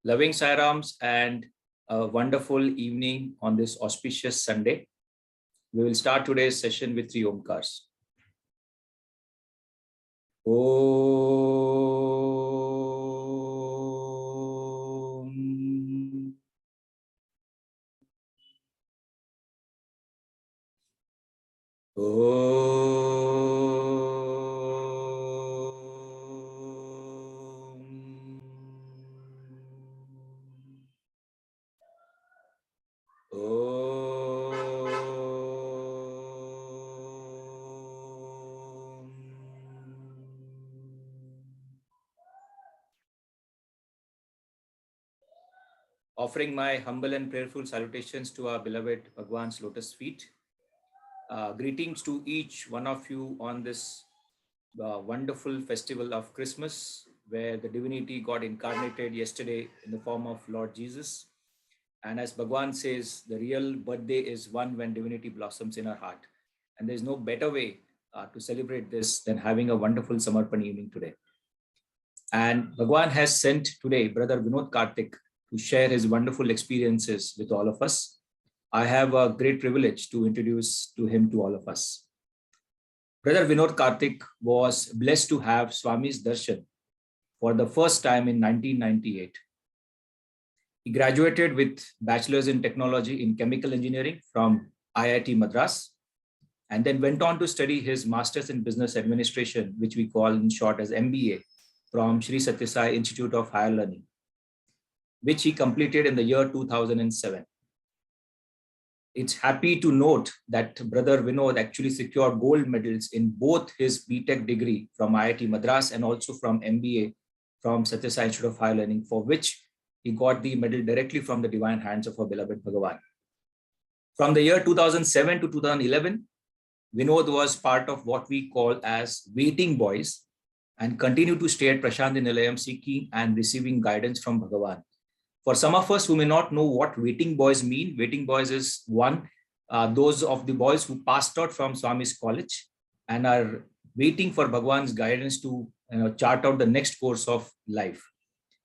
Loving Sairams and a wonderful evening on this auspicious Sunday. We will start today's session with three Omkars. Om. Offering my humble and prayerful salutations to our beloved Bhagwan's lotus feet. Greetings to each one of you on this wonderful festival of Christmas, where the divinity got incarnated yesterday in the form of Lord Jesus. And as Bhagwan says, the real birthday is one when divinity blossoms in our heart. And there's no better way to celebrate this than having a wonderful Samarpan evening today. And Bhagwan has sent today Brother Vinod Karthik to share his wonderful experiences with all of us. I have a great privilege to introduce to him to all of us. Brother Vinod Karthik was blessed to have Swami's Darshan for the first time in 1998. He graduated with Bachelor's in Technology in Chemical Engineering from IIT Madras, and then went on to study his Master's in Business Administration, which we call in short as MBA, from Sri Sathya Sai Institute of Higher Learning, which he completed in the year 2007. It's happy to note that Brother Vinod actually secured gold medals in both his BTech degree from IIT Madras and also from MBA from Sathya Sai Institute of Higher Learning, for which he got the medal directly from the divine hands of our beloved Bhagavan. From the year 2007 to 2011, Vinod was part of what we call as waiting boys and continued to stay at Prashanthi Nilayam seeking and receiving guidance from Bhagavan. For some of us who may not know what waiting boys mean, waiting boys is those of the boys who passed out from Swami's college and are waiting for Bhagavan's guidance to chart out the next course of life.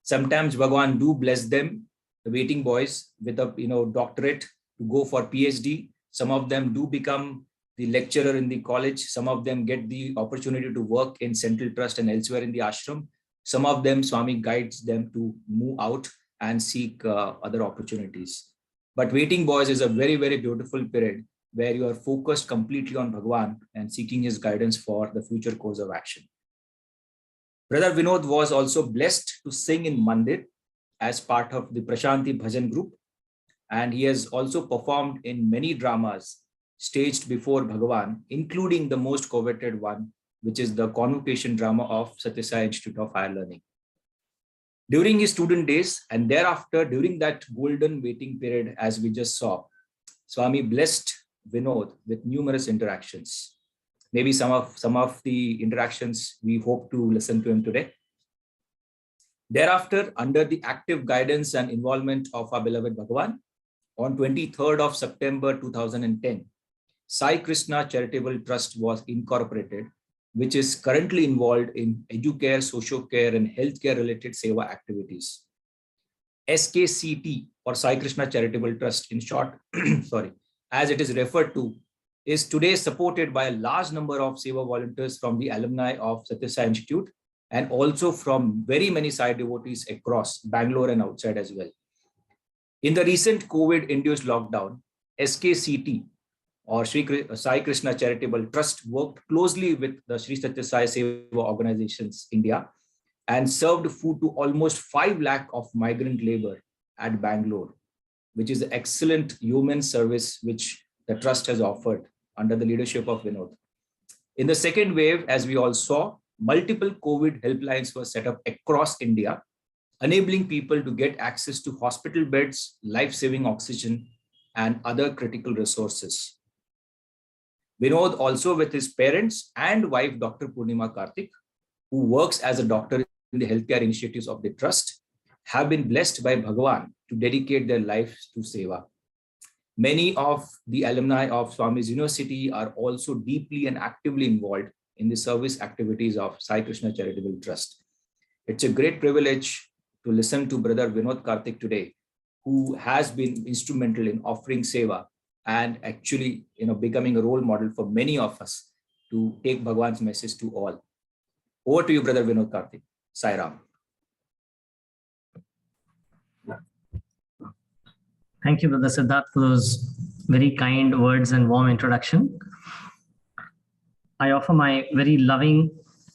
Sometimes Bhagavan do bless them, the waiting boys, with a doctorate to go for PhD. Some of them do become the lecturer in the college. Some of them get the opportunity to work in Central Trust and elsewhere in the ashram. Some of them, Swami guides them to move out and seek other opportunities. But waiting boys is a very, very beautiful period where you are focused completely on Bhagavan and seeking his guidance for the future course of action. Brother Vinod was also blessed to sing in Mandir as part of the Prashanthi Bhajan group. And he has also performed in many dramas staged before Bhagavan, including the most coveted one, which is the convocation drama of Sathya Sai Institute of Higher Learning. During his student days and thereafter, during that golden waiting period, as we just saw, Swami blessed Vinod with numerous interactions. Maybe some of the interactions we hope to listen to him today. Thereafter, under the active guidance and involvement of our beloved Bhagavan, on 23rd of September 2010, Sai Krishna Charitable Trust was incorporated, which is currently involved in educare, social care, and healthcare related seva activities. SKCT, or Sai Krishna Charitable Trust in short, as it is referred to, is today supported by a large number of seva volunteers from the alumni of Sathya Sai Institute and also from very many Sai devotees across Bangalore and outside as well. In the recent COVID-induced lockdown, SKCT, or Sai Krishna Charitable Trust, worked closely with the Sri Sathya Sai Seva Organizations India and served food to almost 5 lakh of migrant labor at Bangalore, which is an excellent human service which the trust has offered under the leadership of Vinod. In the second wave, as we all saw, multiple COVID helplines were set up across India, enabling people to get access to hospital beds, life-saving oxygen, and other critical resources. Vinod, also with his parents and wife, Dr. Purnima Karthik, who works as a doctor in the healthcare initiatives of the trust, have been blessed by Bhagavan to dedicate their lives to seva. Many of the alumni of Swami's University are also deeply and actively involved in the service activities of Sai Krishna Charitable Trust. It's a great privilege to listen to Brother Vinod Karthik today, who has been instrumental in offering seva and actually, becoming a role model for many of us to take Bhagwan's message to all. Over to you, Brother Vinod Karthik. Sai Ram. Thank you, Brother Siddharth, for those very kind words and warm introduction. I offer my very loving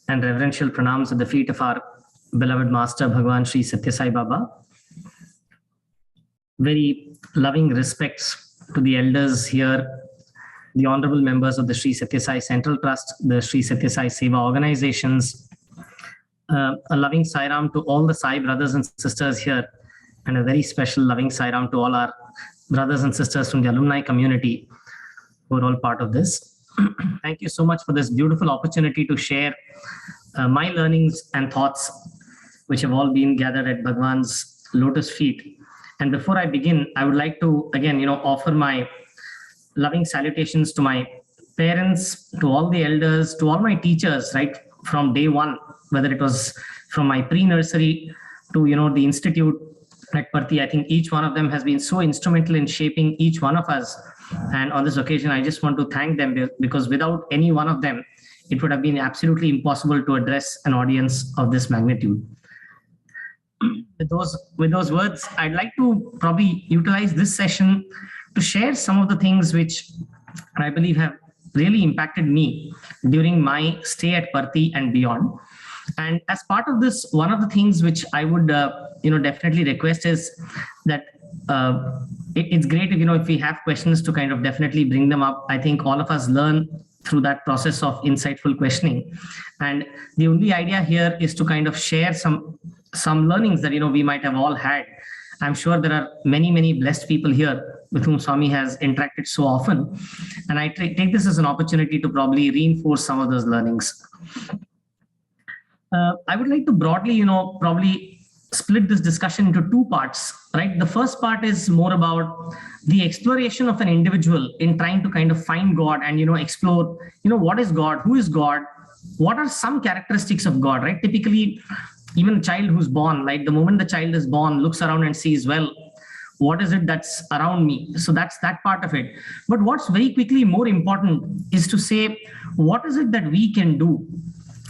and reverential pranams at the feet of our beloved Master Bhagwan Sri Satya Sai Baba. Very loving respects to the elders here, the honorable members of the Sri Satya Sai Central Trust, the Sri Satya Sai Seva organizations. A loving Sai Ram to all the Sai brothers and sisters here, and a very special loving Sai Ram to all our brothers and sisters from the alumni community who are all part of this. Thank you so much for this beautiful opportunity to share my learnings and thoughts, which have all been gathered at Bhagwan's lotus feet. And before I begin, I would like to again, offer my loving salutations to my parents, to all the elders, to all my teachers, right from day one, whether it was from my pre-nursery to the institute at Parthi. I think each one of them has been so instrumental in shaping each one of us. And on this occasion, I just want to thank them, because without any one of them, it would have been absolutely impossible to address an audience of this magnitude. With those words, I'd like to probably utilize this session to share some of the things which I believe have really impacted me during my stay at Parthi and beyond. And as part of this, one of the things which I would definitely request is that it's great if we have questions to kind of definitely bring them up. I think all of us learn through that process of insightful questioning. And the only idea here is to kind of share some learnings that we might have all had. I'm sure there are many, many blessed people here with whom Swami has interacted so often. And I take this as an opportunity to probably reinforce some of those learnings. I would like to broadly, probably split this discussion into two parts, right? The first part is more about the exploration of an individual in trying to kind of find God and, explore, what is God, who is God, what are some characteristics of God, right? Typically, even a child who's born, like the moment the child is born, looks around and sees, well, what is it that's around me? So that's that part of it. But what's very quickly more important is to say, what is it that we can do?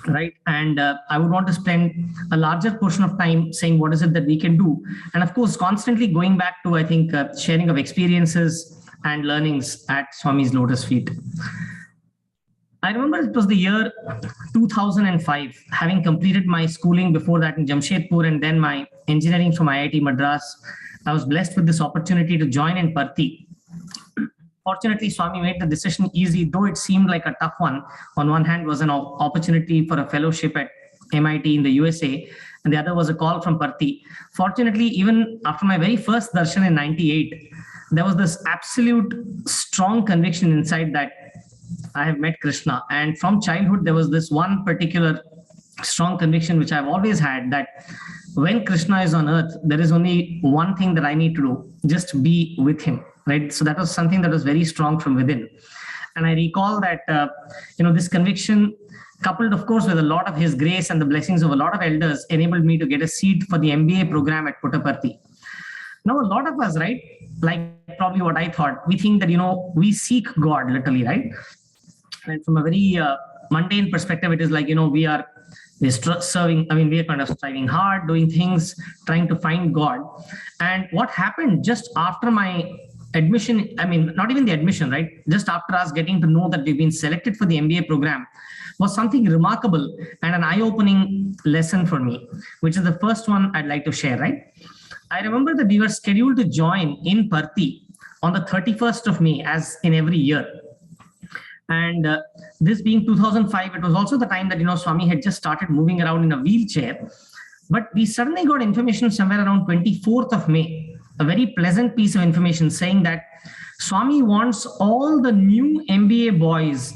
Right. And I would want to spend a larger portion of time saying what is it that we can do. And of course, constantly going back to, I think, sharing of experiences and learnings at Swami's lotus feet. I remember it was the year 2005, having completed my schooling before that in Jamshedpur and then my engineering from IIT Madras. I was blessed with this opportunity to join in Parthi. Fortunately, Swami made the decision easy, though it seemed like a tough one. On one hand was an opportunity for a fellowship at MIT in the USA, and the other was a call from Parthi. Fortunately, even after my very first darshan in 98, there was this absolute strong conviction inside that I have met Krishna. And from childhood, there was this one particular strong conviction which I've always had, that when Krishna is on earth, there is only one thing that I need to do, just be with him. Right. So that was something that was very strong from within. And I recall that, this conviction, coupled, of course, with a lot of his grace and the blessings of a lot of elders, enabled me to get a seat for the MBA program at Puttaparthi. Now, a lot of us, right, like probably what I thought, we think that, we seek God literally, right? And from a very mundane perspective, it is like, we're serving, we are kind of striving hard, doing things, trying to find God. And what happened just after my admission, not even the admission, right? Just after us getting to know that we've been selected for the MBA program was something remarkable and an eye-opening lesson for me, which is the first one I'd like to share, right? I remember that we were scheduled to join in Parthi on the 31st of May, as in every year. And this being 2005, it was also the time that, Swami had just started moving around in a wheelchair. But we suddenly got information somewhere around 24th of May, a very pleasant piece of information saying that Swami wants all the new MBA boys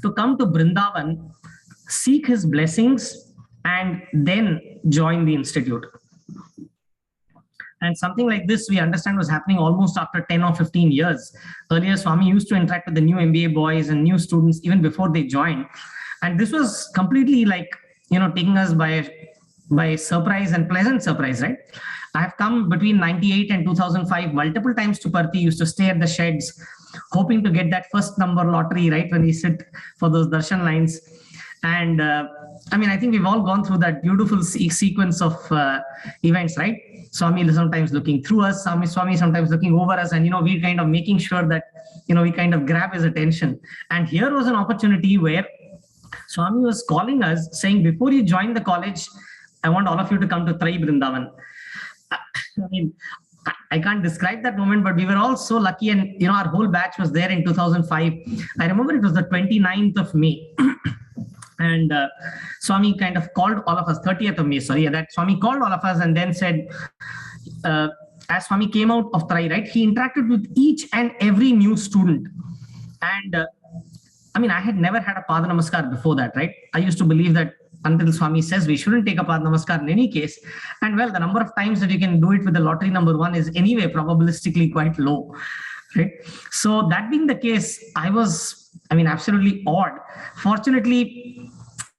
to come to Vrindavan, seek his blessings, and then join the institute. And something like this, we understand, was happening almost after 10 or 15 years. Earlier, Swami used to interact with the new MBA boys and new students even before they joined. And this was completely like, taking us by by surprise and pleasant surprise, right? I have come between 98 and 2005 multiple times to Parthi, used to stay at the sheds, hoping to get that first number lottery, right, when we sit for those darshan lines. And I mean, I think we've all gone through that beautiful sequence of events, right? Swami sometimes looking through us, Swami sometimes looking over us, and, we kind of making sure that, we kind of grab his attention. And here was an opportunity where Swami was calling us, saying, before you join the college, I want all of you to come to Trai Vrindavan. I mean, I can't describe that moment, but we were all so lucky. And, our whole batch was there in 2005. I remember it was the 29th of May. And Swami kind of called all of us, 30th of May, sorry, that Swami called all of us and then said, as Swami came out of Trai, right, he interacted with each and every new student. And I mean, I had never had a Pada Namaskar before that, right? I used to believe that until Swami says we shouldn't take a Pada Namaskar in any case. And well, the number of times that you can do it with the lottery number one is anyway probabilistically quite low, right? So that being the case, I was, absolutely awed. Fortunately,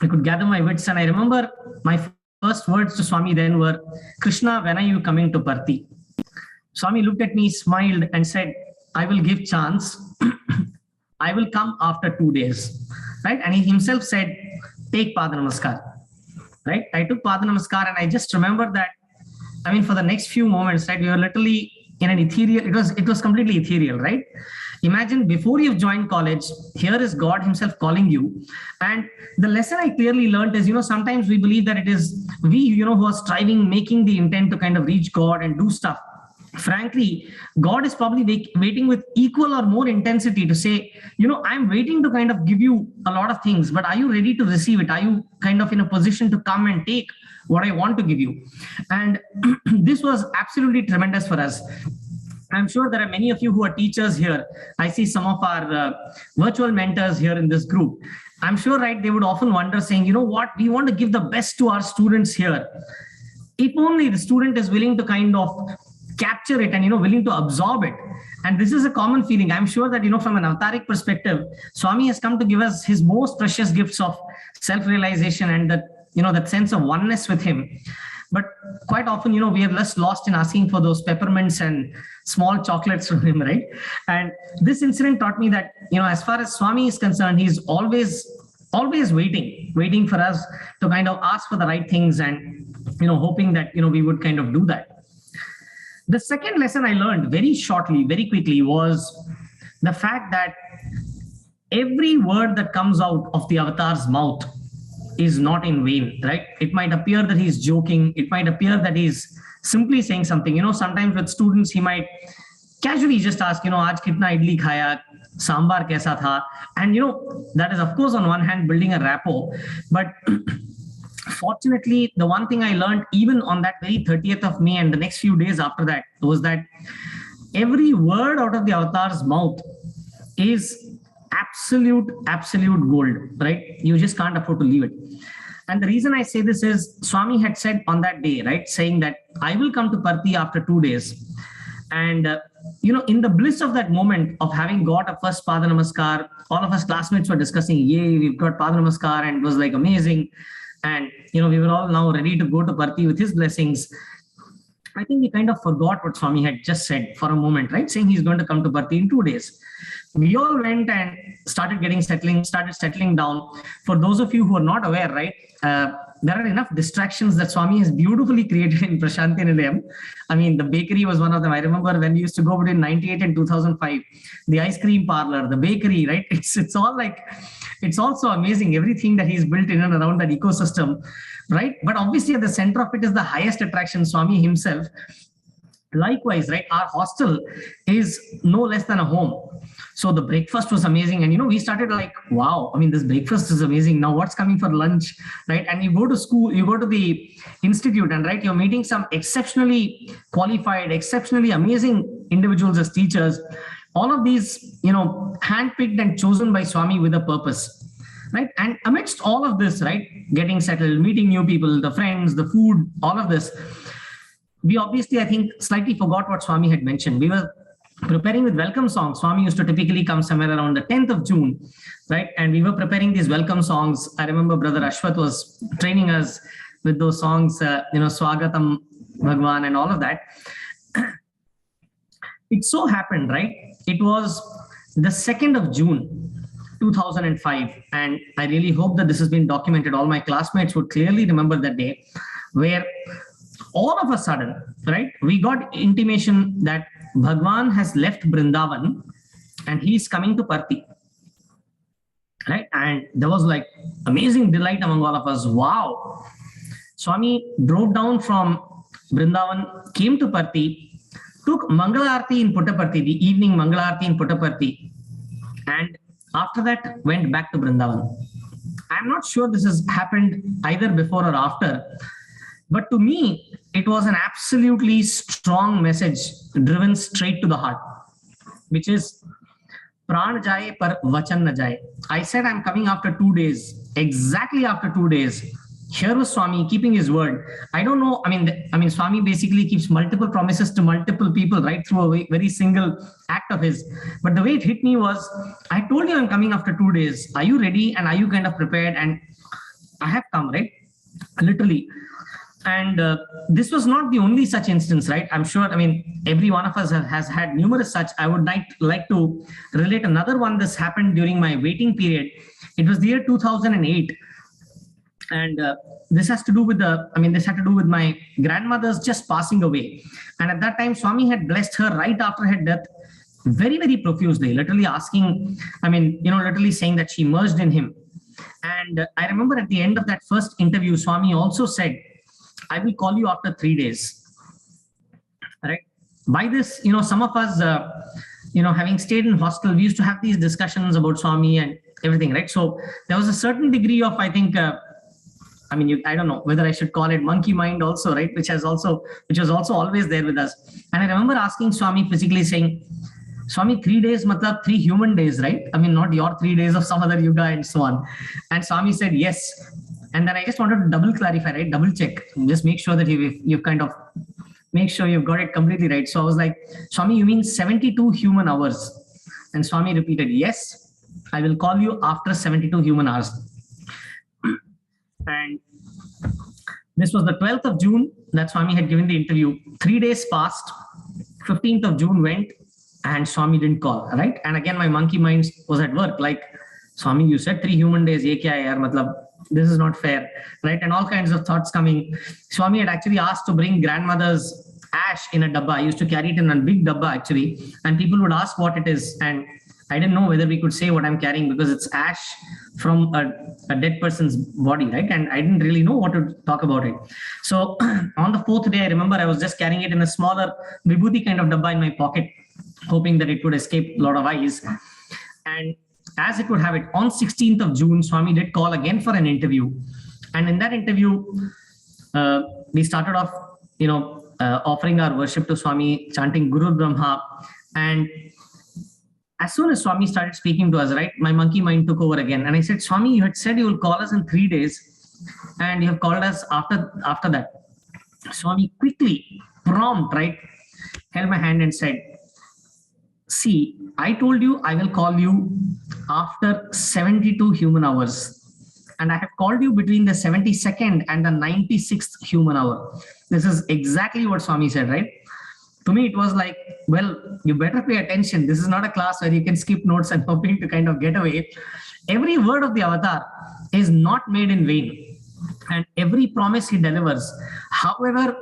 I could gather my wits, and I remember my first words to Swami then were, Krishna, when are you coming to Parthi? Swami looked at me, smiled, and said, I will give chance. I will come after 2 days, right? And he himself said, take Pada Namaskar, right? I took Pada Namaskar, and I just remember that, for the next few moments, right, we were literally in an ethereal, it was completely ethereal, right? Imagine before you've joined college, here is God himself calling you. And the lesson I clearly learned is, sometimes we believe that it is we, who are striving, making the intent to kind of reach God and do stuff. Frankly, God is probably waiting with equal or more intensity to say, I'm waiting to kind of give you a lot of things, but are you ready to receive it? Are you kind of in a position to come and take what I want to give you? And this was absolutely tremendous for us. I'm sure there are many of you who are teachers here. I see some of our virtual mentors here in this group. I'm sure, right, they would often wonder saying, what, we want to give the best to our students here. If only the student is willing to kind of capture it and, willing to absorb it. And this is a common feeling. I'm sure that, from an avataric perspective, Swami has come to give us his most precious gifts of self-realization and that, that sense of oneness with him. But quite often, we are less lost in asking for those peppermints and small chocolates from him, right? And this incident taught me that, as far as Swami is concerned, he's always waiting for us to kind of ask for the right things and, hoping that, we would kind of do that. The second lesson I learned very shortly, very quickly, was the fact that every word that comes out of the avatar's mouth is not in vain, right? It might appear that he's joking. It might appear that he's simply saying something. Sometimes with students, he might casually just ask, aaj kitna idli khaya, sambar kaisa tha? And, that is, of course, on one hand, building a rapport. But fortunately, the one thing I learned even on that very 30th of May and the next few days after that was that every word out of the avatar's mouth is absolute gold, right? You just can't afford to leave it. And the reason I say this is Swami had said on that day, right, saying that I will come to Parthi after 2 days. And, in the bliss of that moment of having got a first Pada Namaskar, all of us classmates were discussing, yay, we've got Pada Namaskar, and it was like amazing. And, we were all now ready to go to Parthi with his blessings. I think we kind of forgot what Swami had just said for a moment, right? Saying he's going to come to Parthi in 2 days. We all went and started settling down. For those of you who are not aware, right, there are enough distractions that Swami has beautifully created in Prashanti Nilayam. The bakery was one of them. I remember when we used to go between 98 and 2005, the ice cream parlor, the bakery, right? It's all like, it's also amazing, everything that he's built in and around that ecosystem, right? But obviously at the center of it is the highest attraction, Swami himself. Likewise, right, our hostel is no less than a home. So the breakfast was amazing. And, we started like, wow, this breakfast is amazing. Now what's coming for lunch, right? And you go to school, you go to the institute and, right, you're meeting some exceptionally qualified, exceptionally amazing individuals as teachers. All of these, handpicked and chosen by Swami with a purpose, right? And amidst all of this, right, getting settled, meeting new people, the friends, the food, all of this, we obviously, I think, slightly forgot what Swami had mentioned. We were preparing with welcome songs. Swami used to typically come somewhere around the 10th of June, right? And we were preparing these welcome songs. I remember Brother Ashwath was training us. with those songs, Swagatam Bhagwan and all of that. It so happened, right? It was the 2nd of June, 2005. And I really hope that this has been documented. All my classmates would clearly remember that day, where all of a sudden, right, we got intimation that Bhagwan has left Vrindavan and he's coming to Parthi. Right? And there was like amazing delight among all of us. Wow. Swami drove down from Vrindavan, came to Parthi, took Mangalarti in Puttaparthi, the evening Mangalarti in Puttaparthi, and after that went back to Vrindavan. I'm not sure this has happened either before or after, but to me, it was an absolutely strong message driven straight to the heart, which is Pran jaye par vachan na jaye. I said I'm coming after 2 days. Exactly after 2 days, here was Swami keeping his word. I don't know. I mean, Swami basically keeps multiple promises to multiple people right through a very single act of his. But the way it hit me was, I told you I'm coming after 2 days. Are you ready? And are you kind of prepared? And I have come, right? Literally. And this was not the only such instance, right? I'm sure, I mean, every one of us has had numerous such. I would like to relate another one. This happened during my waiting period. It was the year 2008. And this has to do with this had to do with my grandmother's just passing away. And at that time, Swami had blessed her right after her death very, very profusely, literally asking, literally saying that she merged in him. And I remember at the end of that first interview, Swami also said, I will call you after 3 days. Right? By this, some of us, having stayed in hostel, we used to have these discussions about Swami and everything, right? So there was a certain degree of, I think, I don't know whether I should call it monkey mind also, right? Which was also always there with us. And I remember asking Swami physically saying, Swami, 3 days, matlab 3 human days, right? I mean, not your 3 days of some other yuga and so on. And Swami said, yes. And then I just wanted to double clarify, right? Double check, just make sure that you've kind of make sure you've got it completely right. So I was like, Swami, you mean 72 human hours? And Swami repeated, yes, I will call you after 72 human hours. And this was the 12th of June that Swami had given the interview. 3 days passed, 15th of June went, and Swami didn't call, right? And again, my monkey mind was at work, like, Swami, you said 3 human days, ye kya hai yaar, matlab, this is not fair, right? And all kinds of thoughts coming. Swami had actually asked to bring grandmother's ash in a dabba. I used to carry it in a big dabba actually, and people would ask what it is, and I didn't know whether we could say what I'm carrying because it's ash from a dead person's body, right? And I didn't really know what to talk about it. So on the 4th day, I remember I was just carrying it in a smaller vibhuti kind of dabba in my pocket, hoping that it would escape a lot of eyes. And as it would have it, on 16th of June, Swami did call again for an interview. And in that interview, we started off, offering our worship to Swami, chanting Guru Brahma. And as soon as Swami started speaking to us, right, my monkey mind took over again. And I said, Swami, you had said you will call us in 3 days, and you have called us after that. Swami quickly, prompt, right, held my hand and said, see, I told you I will call you after 72 human hours. And I have called you between the 72nd and the 96th human hour. This is exactly what Swami said, right? To me, it was like, well, you better pay attention. This is not a class where you can skip notes and hoping to kind of get away. Every word of the avatar is not made in vain. And every promise he delivers, however,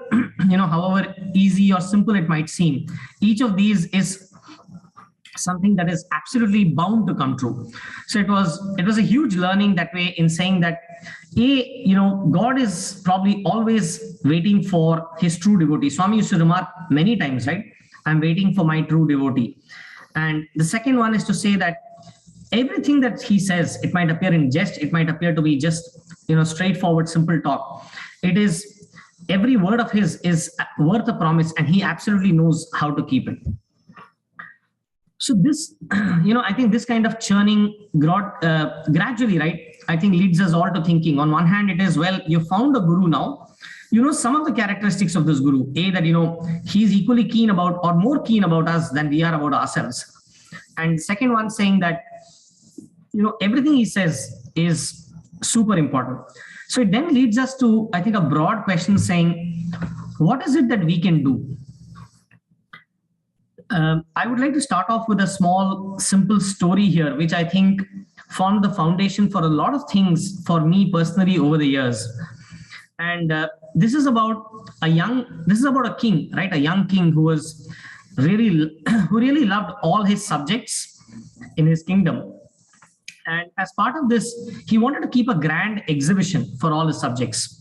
however easy or simple it might seem, each of these is something that is absolutely bound to come true. So it was a huge learning that way, in saying that God is probably always waiting for his true devotee. Swami used to remark many times, right? I'm waiting for my true devotee. And the second one is to say that everything that he says, it might appear in jest, it might appear to be just straightforward, simple talk. It is, every word of his is worth a promise, and he absolutely knows how to keep it. So this, I think this kind of churning gradually, right, I think leads us all to thinking. On one hand, it is, well, you found a guru now. Some of the characteristics of this guru, that, he's equally keen about, or more keen about us than we are about ourselves. And second one, saying that, everything he says is super important. So it then leads us to, I think, a broad question saying, what is it that we can do? I would like to start off with a small, simple story here, which I think formed the foundation for a lot of things for me personally over the years. And this is about a king, right? A young king who was who really loved all his subjects in his kingdom. And as part of this, he wanted to keep a grand exhibition for all his subjects.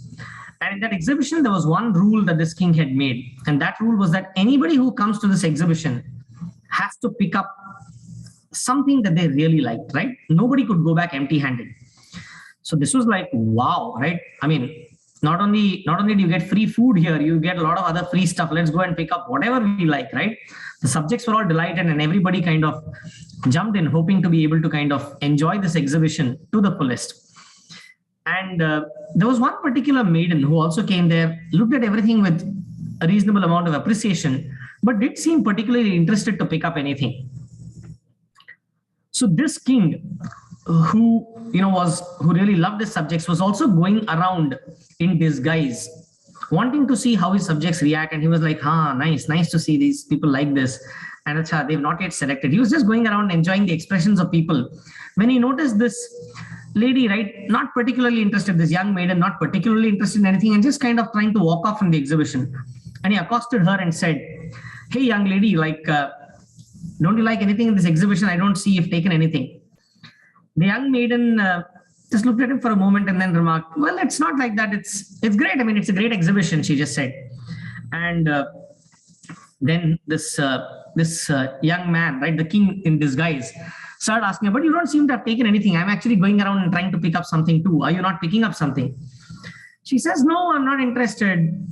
And in that exhibition, there was one rule that this king had made. And that rule was that anybody who comes to this exhibition has to pick up something that they really liked, right? Nobody could go back empty-handed. So this was like, wow, right? I mean, not only do you get free food here, you get a lot of other free stuff. Let's go and pick up whatever we like, right? The subjects were all delighted and everybody kind of jumped in, hoping to be able to kind of enjoy this exhibition to the fullest. And there was one particular maiden who also came there, looked at everything with a reasonable amount of appreciation, but did seem particularly interested to pick up anything. So this king, who really loved his subjects, was also going around in disguise, wanting to see how his subjects react. And he was like, nice to see these people like this. And they've not yet selected. He was just going around enjoying the expressions of people when he noticed this lady, right, not particularly interested, this young maiden, not particularly interested in anything, and just kind of trying to walk off from the exhibition. And he accosted her and said, hey, young lady, don't you like anything in this exhibition? I don't see you've taken anything. The young maiden just looked at him for a moment and then remarked, well, it's not like that. It's great. I mean, it's a great exhibition, she just said. And then this young man, right, the king in disguise, started asking her, but you don't seem to have taken anything. I'm actually going around and trying to pick up something too. Are you not picking up something? She says, no, I'm not interested.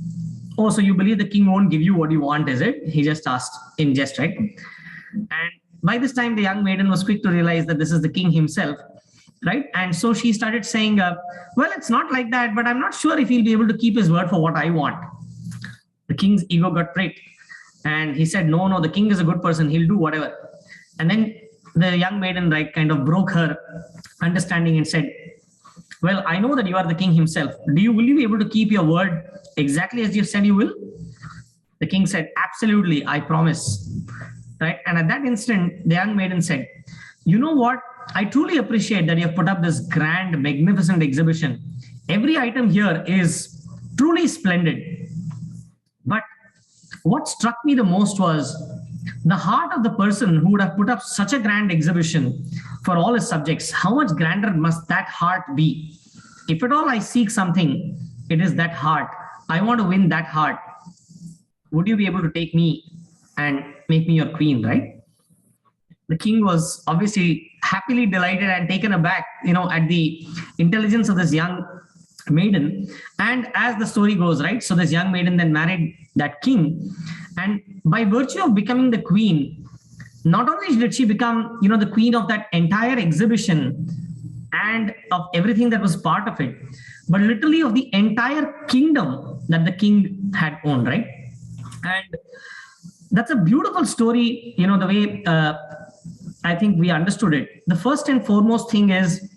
Oh, so you believe the king won't give you what you want, is it? He just asked in jest, right? And by this time, the young maiden was quick to realize that this is the king himself, right? And so she started saying, well, it's not like that, but I'm not sure if he'll be able to keep his word for what I want. The king's ego got pricked. And he said, no, the king is a good person. He'll do whatever. And then the young maiden, right, kind of broke her understanding and said, well, I know that you are the king himself. Will you be able to keep your word exactly as you said you will? The king said, absolutely, I promise. Right? And at that instant, the young maiden said, you know what? I truly appreciate that you have put up this grand, magnificent exhibition. Every item here is truly splendid. But what struck me the most was the heart of the person who would have put up such a grand exhibition for all his subjects. How much grander must that heart be? If at all I seek something, it is that heart. I want to win that heart. Would you be able to take me and make me your queen, right? The king was obviously happily delighted and taken aback, at the intelligence of this young maiden. And as the story goes, right, so this young maiden then married that king. And by virtue of becoming the queen, not only did she become, the queen of that entire exhibition and of everything that was part of it, but literally of the entire kingdom that the king had owned, right? And that's a beautiful story, the way I think we understood it. The first and foremost thing is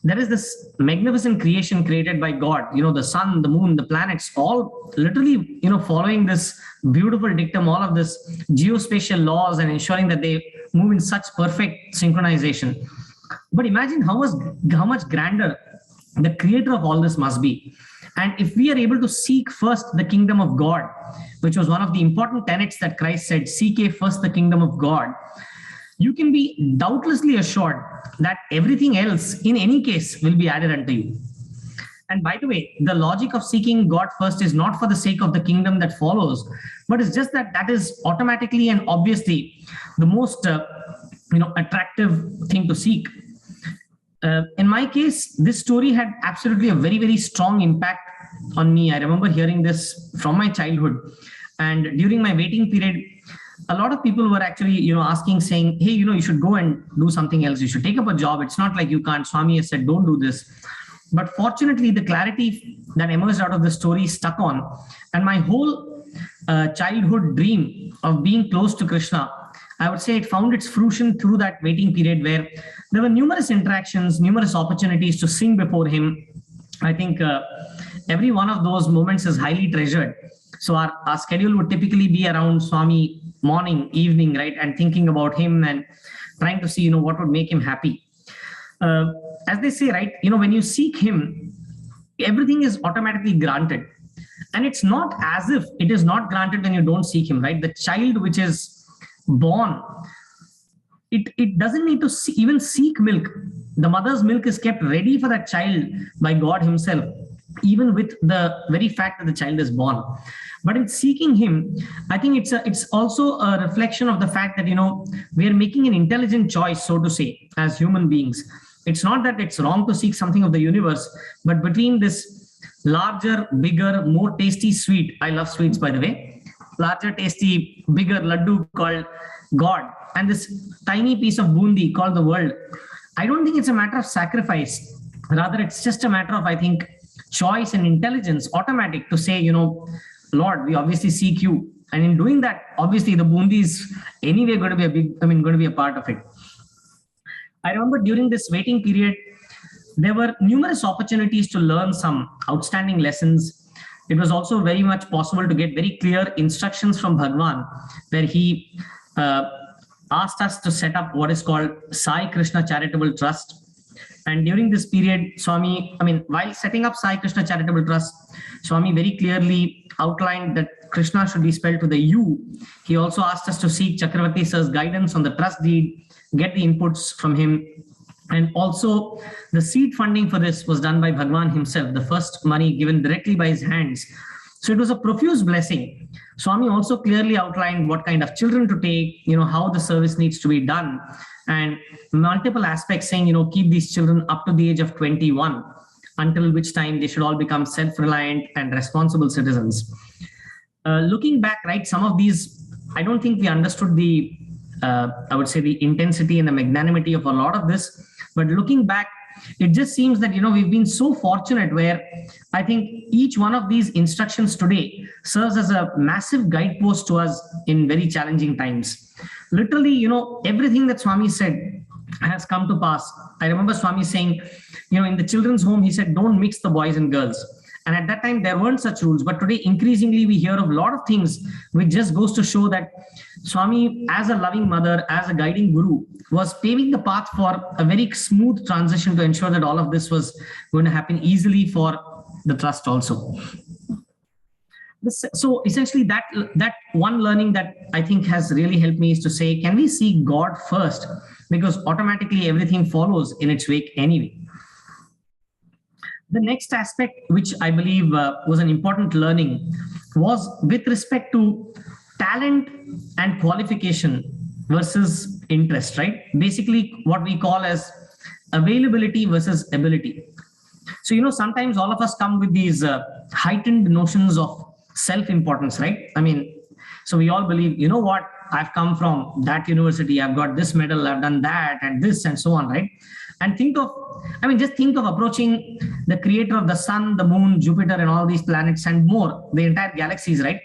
there is this magnificent creation created by God, the sun, the moon, the planets, all literally, following this beautiful dictum, all of this geospatial laws and ensuring that they move in such perfect synchronization. But imagine how much grander the creator of all this must be. And if we are able to seek first the kingdom of God, which was one of the important tenets that Christ said, seek ye first the kingdom of God, you can be doubtlessly assured that everything else in any case will be added unto you. And by the way, the logic of seeking God first is not for the sake of the kingdom that follows, but it's just that is automatically and obviously the most attractive thing to seek. In my case, this story had absolutely a very, very strong impact on me. I remember hearing this from my childhood, and during my waiting period, a lot of people were actually, asking, saying, hey, you should go and do something else. You should take up a job. It's not like you can't. Swami has said, don't do this. But fortunately, the clarity that emerged out of the story stuck on. And my whole childhood dream of being close to Krishna, I would say it found its fruition through that waiting period where there were numerous interactions, numerous opportunities to sing before him, I think every one of those moments is highly treasured. So our schedule would typically be around Swami morning, evening, right? And thinking about him and trying to see, what would make him happy. Uh, as they say, right, when you seek him, everything is automatically granted. And it's not as if it is not granted when you don't seek him, right? The child which is born, it doesn't need to even seek milk. The mother's milk is kept ready for that child by God himself, even with the very fact that the child is born. But in seeking him, I think it's also a reflection of the fact that we are making an intelligent choice, so to say, as human beings. It's not that it's wrong to seek something of the universe, but between this larger, bigger, more tasty sweet, I love sweets, by the way, larger, tasty, bigger laddu called God, and this tiny piece of bundi called the world, I don't think it's a matter of sacrifice. Rather, it's just a matter of, I think, choice and intelligence, automatic, to say, Lord, we obviously seek you. And in doing that, obviously the bundi is anyway going to be going to be a part of it. I remember during this waiting period, there were numerous opportunities to learn some outstanding lessons. It was also very much possible to get very clear instructions from Bhagwan, where he asked us to set up what is called Sai Krishna Charitable Trust. And during this period, while setting up Sai Krishna Charitable Trust, Swami very clearly outlined that Krishna should be spelled with a U. He also asked us to seek Chakravarti sir's guidance on the trust deed, get the inputs from him. And also the seed funding for this was done by Bhagwan himself, the first money given directly by his hands. So it was a profuse blessing. Swami also clearly outlined what kind of children to take, how the service needs to be done, and multiple aspects saying, keep these children up to the age of 21, until which time they should all become self-reliant and responsible citizens. Looking back, right, some of these, I don't think we understood the, I would say, the intensity and the magnanimity of a lot of this. But looking back, it just seems that, we've been so fortunate where I think each one of these instructions today serves as a massive guidepost to us in very challenging times. Literally, everything that Swami said has come to pass. I remember Swami saying, in the children's home, he said, don't mix the boys and girls. And at that time, there weren't such rules. But today, increasingly, we hear of a lot of things which just goes to show that Swami, as a loving mother, as a guiding guru, was paving the path for a very smooth transition to ensure that all of this was going to happen easily for the trust also. So essentially, that one learning that I think has really helped me is to say, can we seek God first? Because automatically everything follows in its wake anyway. The next aspect, which I believe was an important learning, was with respect to talent and qualification versus interest, right? Basically, what we call as availability versus ability. So, sometimes all of us come with these heightened notions of self-importance, right? So we all believe, what, I've come from that university, I've got this medal, I've done that and this and so on, right? And just think of approaching the creator of the sun, the moon, Jupiter, and all these planets and more, the entire galaxies, right?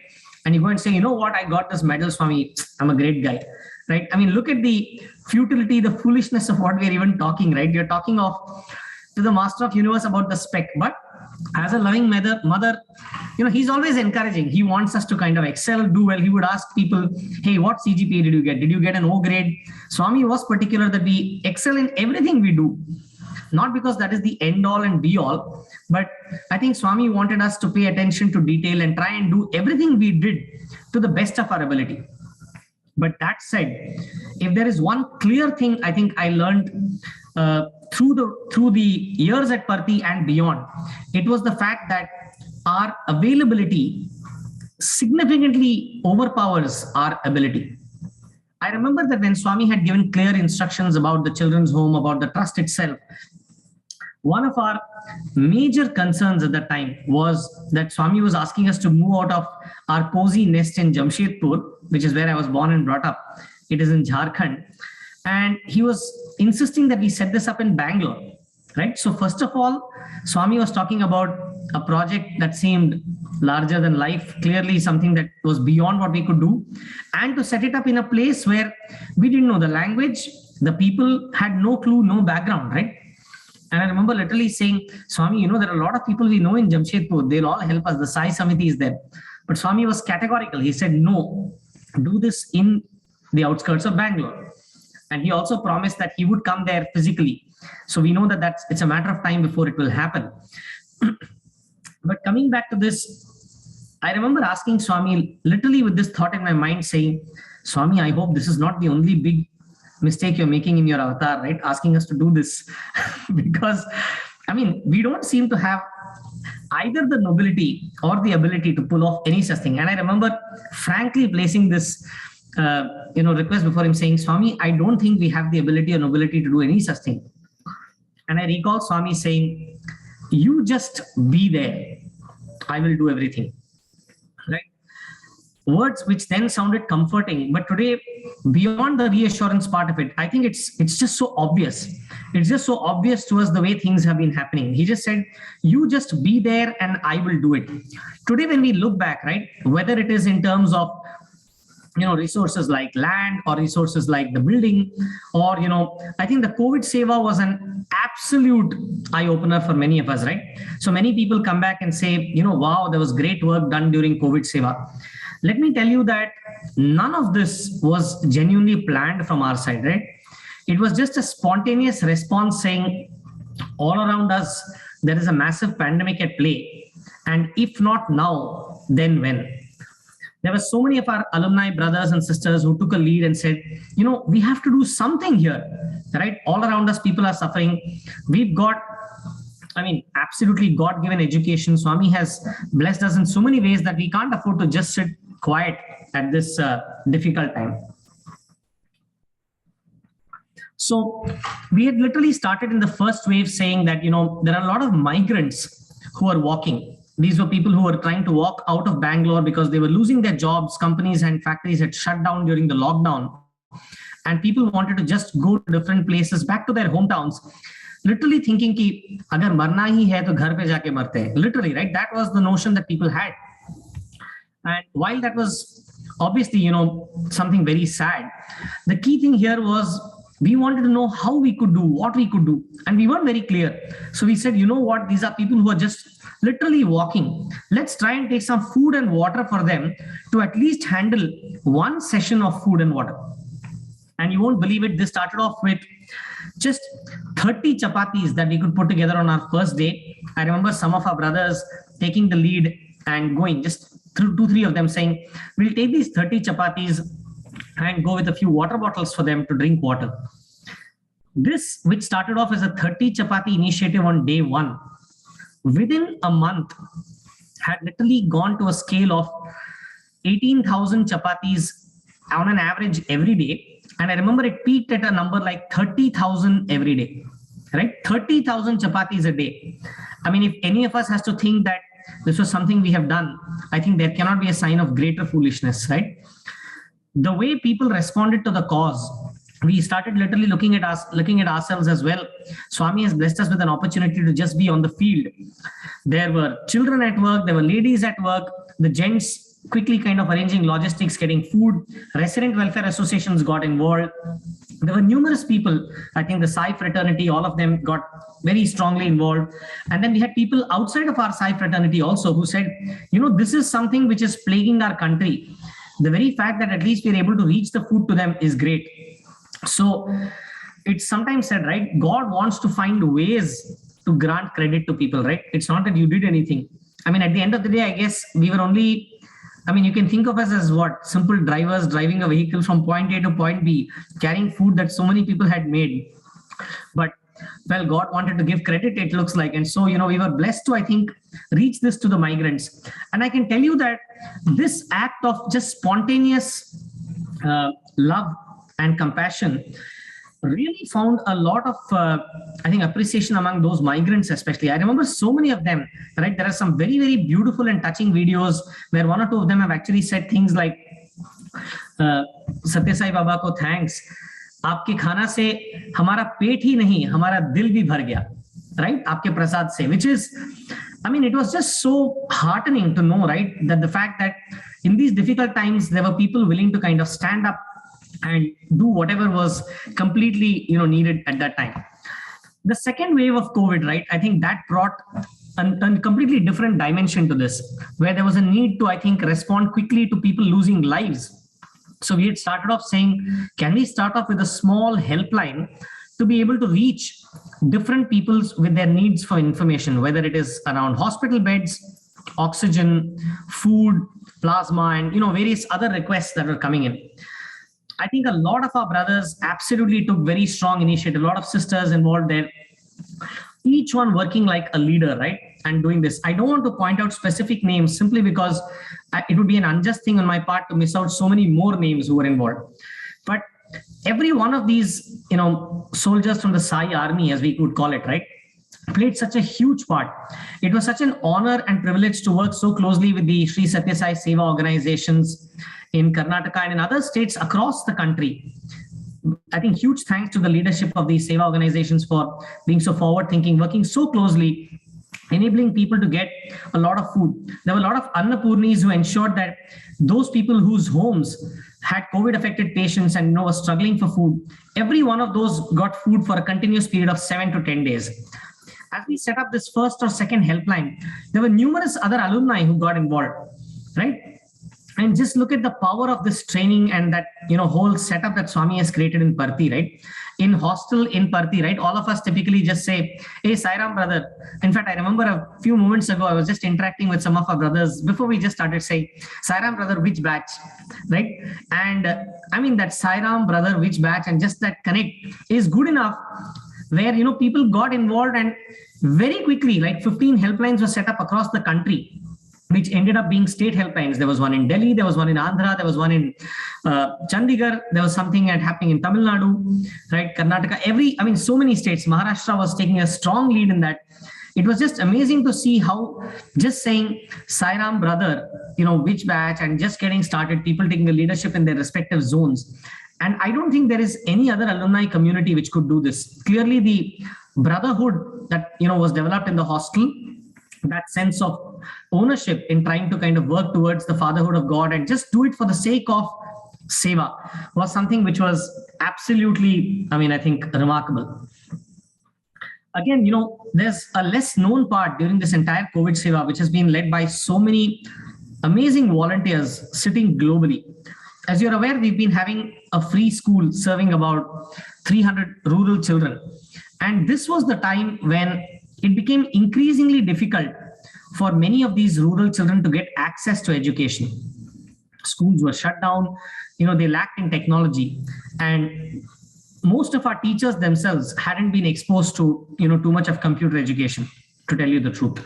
And you go and say, what, I got this medal, Swami, I'm a great guy, right? Look at the futility, the foolishness of what we're even talking, right? You're talking of to the master of universe about the speck, but as a loving mother, he's always encouraging. He wants us to kind of excel, do well. He would ask people, hey, what CGPA did you get? Did you get an O grade? Swami was particular that we excel in everything we do. Not because that is the end all and be all, but I think Swami wanted us to pay attention to detail and try and do everything we did to the best of our ability. But that said, if there is one clear thing I think I learned through the years at Parthi and beyond, it was the fact that our availability significantly overpowers our ability. I remember that when Swami had given clear instructions about the children's home, about the trust itself, one of our major concerns at that time was that Swami was asking us to move out of our cozy nest in Jamshedpur, which is where I was born and brought up. It is in Jharkhand. And he was insisting that we set this up in Bangalore, right? So first of all, Swami was talking about a project that seemed larger than life, clearly something that was beyond what we could do, and to set it up in a place where we didn't know the language, the people had no clue, no background, right? And I remember literally saying, Swami, there are a lot of people we know in Jamshedpur. They'll all help us. The Sai Samiti is there. But Swami was categorical. He said, no, do this in the outskirts of Bangalore. And he also promised that he would come there physically. So we know that it's a matter of time before it will happen. But coming back to this, I remember asking Swami literally with this thought in my mind saying, Swami, I hope this is not the only big mistake you're making in your avatar, right? Asking us to do this. Because, we don't seem to have either the nobility or the ability to pull off any such thing. And I remember frankly placing this request before him saying, Swami, I don't think we have the ability or nobility to do any such thing. And I recall Swami saying, you just be there. I will do everything. Right? Words which then sounded comforting, but today, beyond the reassurance part of it, I think it's just so obvious. It's just so obvious to us the way things have been happening. He just said, you just be there and I will do it. Today, when we look back, right, whether it is in terms of resources like land or resources like the building, or I think the COVID Seva was an absolute eye opener for many of us, right? So many people come back and say, wow, there was great work done during COVID Seva. Let me tell you that none of this was genuinely planned from our side, right? It was just a spontaneous response saying, all around us, there is a massive pandemic at play. And if not now, then when? There were so many of our alumni brothers and sisters who took a lead and said, we have to do something here, right? All around us, people are suffering. We've got, absolutely God-given education. Swami has blessed us in so many ways that we can't afford to just sit quiet at this difficult time. So we had literally started in the first wave saying that, there are a lot of migrants who are walking. These were people who were trying to walk out of Bangalore because they were losing their jobs. Companies and factories had shut down during the lockdown. And people wanted to just go to different places, back to their hometowns, literally thinking ki agar marna hi hai to ghar pe jaake marte hain. Literally, right? That was the notion that people had. And while that was obviously, something very sad, the key thing here was we wanted to know how we could do, what we could do. And we weren't very clear. So we said, what? These are people who are just literally walking. Let's try and take some food and water for them to at least handle one session of food and water. And you won't believe it, this started off with just 30 chapatis that we could put together on our first day. I remember some of our brothers taking the lead and going, just 2-3 of them saying, we'll take these 30 chapatis and go with a few water bottles for them to drink water. This, which started off as a 30 chapati initiative on day 1, within a month had literally gone to a scale of 18,000 chapatis on an average every day. And I remember it peaked at a number like 30,000 every day, right? 30,000 chapatis a day. If any of us has to think that this was something we have done, I think there cannot be a sign of greater foolishness, right? The way people responded to the cause, we started literally looking at ourselves as well. Swami has blessed us with an opportunity to just be on the field. There were children at work, there were ladies at work, the gents quickly kind of arranging logistics, getting food, resident welfare associations got involved. There were numerous people, I think the Sai fraternity, all of them got very strongly involved. And then we had people outside of our Sai fraternity also who said, this is something which is plaguing our country. The very fact that at least we're able to reach the food to them is great. So it's sometimes said, right, God wants to find ways to grant credit to people, right? It's not that you did anything. At the end of the day, I guess we were only, you can think of us as what? Simple drivers driving a vehicle from point A to point B, carrying food that so many people had made. But, well, God wanted to give credit, it looks like. And so, we were blessed to, I think, reach this to the migrants. And I can tell you that this act of just spontaneous love and compassion really found a lot of, appreciation among those migrants, especially. I remember so many of them, right? There are some very, very beautiful and touching videos where 1 or 2 of them have actually said things like, Satya Sai Baba ko thanks. आपके खाना से हमारा पेट ही नहीं, हमारा दिल भी भर गया, right? आपके प्रसाद से, which is, it was just so heartening to know, right? That the fact that in these difficult times, there were people willing to kind of stand up and do whatever was completely, needed at that time. The second wave of COVID, right? I think that brought a completely different dimension to this, where there was a need to, I think, respond quickly to people losing lives. So we had started off saying, can we start off with a small helpline to be able to reach different peoples with their needs for information, whether it is around hospital beds, oxygen, food, plasma, and various other requests that were coming in. I think a lot of our brothers absolutely took very strong initiative. A lot of sisters involved there, each one working like a leader, right? And doing this. I don't want to point out specific names simply because it would be an unjust thing on my part to miss out so many more names who were involved. But every one of these, soldiers from the Sai army, as we could call it, right, played such a huge part. It was such an honor and privilege to work so closely with the Sri Satya Sai Seva organizations in Karnataka and in other states across the country. I think huge thanks to the leadership of these Seva organizations for being so forward thinking, working so closely, enabling people to get a lot of food. There were a lot of Annapurnis who ensured that those people whose homes had COVID affected patients and were struggling for food, every one of those got food for a continuous period of 7 to 10 days. As we set up this first or second helpline, there were numerous other alumni who got involved, right? And just look at the power of this training and that whole setup that Swami has created in Parthi, right? In hostel in Parthi, right? All of us typically just say, "Hey, Sairam brother." In fact, I remember a few moments ago, I was just interacting with some of our brothers before we just started saying, "Sairam brother, which batch?" Right? And I mean that Sairam brother, which batch, and just that connect is good enough. Where people got involved and very quickly, like 15 helplines were set up across the country, which ended up being state helplines. There was one in Delhi, there was one in Andhra, there was one in Chandigarh, there was something happening in Tamil Nadu, right? Karnataka, so many states. Maharashtra was taking a strong lead in that. It was just amazing to see how just saying Sairam brother, which batch, and just getting started, people taking the leadership in their respective zones. And I don't think there is any other alumni community which could do this. Clearly, the brotherhood that was developed in the hostel, that sense of ownership in trying to kind of work towards the fatherhood of God and just do it for the sake of seva, was something which was absolutely, I think, remarkable. Again, there's a less known part during this entire COVID seva, which has been led by so many amazing volunteers sitting globally. As you're aware, we've been having a free school serving about 300 rural children. And this was the time when it became increasingly difficult for many of these rural children to get access to education. Schools were shut down, they lacked in technology. And most of our teachers themselves hadn't been exposed to, too much of computer education, to tell you the truth.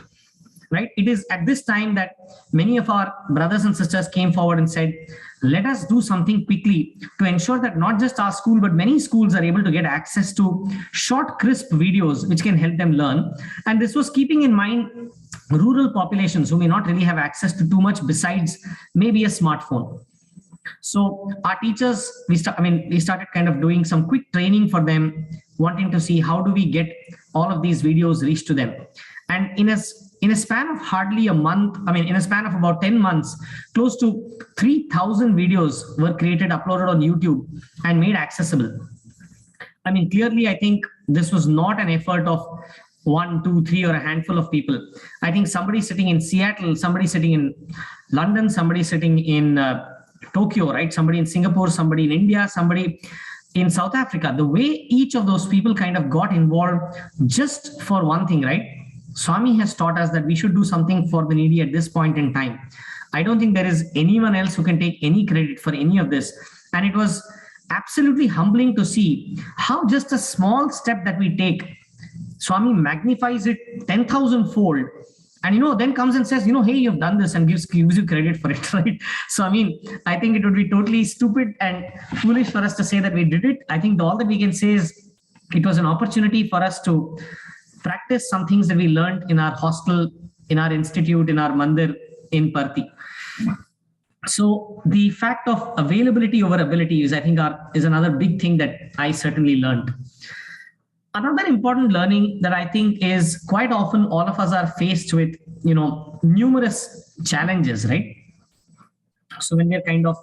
Right? It is at this time that many of our brothers and sisters came forward and said, let us do something quickly to ensure that not just our school, but many schools are able to get access to short, crisp videos which can help them learn. And this was keeping in mind rural populations who may not really have access to too much besides maybe a smartphone. So our teachers, we started kind of doing some quick training for them, wanting to see how do we get all of these videos reached to them. And in a span of hardly a month, in a span of about 10 months, close to 3,000 videos were created, uploaded on YouTube and made accessible. Clearly, I think this was not an effort of 1, 2, 3, or a handful of people. I think somebody sitting in Seattle, somebody sitting in London, somebody sitting in Tokyo, right? Somebody in Singapore, somebody in India, somebody in South Africa. The way each of those people kind of got involved just for one thing, right? Swami has taught us that we should do something for the needy at this point in time. I don't think there is anyone else who can take any credit for any of this. And it was absolutely humbling to see how just a small step that we take, Swami magnifies it 10,000 fold. And, then comes and says, hey, you've done this, and gives you credit for it, right? So, I think it would be totally stupid and foolish for us to say that we did it. I think all that we can say is it was an opportunity for us to practice some things that we learned in our hostel, in our institute, in our mandir in Parthi. So the fact of availability over ability is, I think, is another big thing that I certainly learned. Another important learning that I think is quite often all of us are faced with, numerous challenges, right? So when we're kind of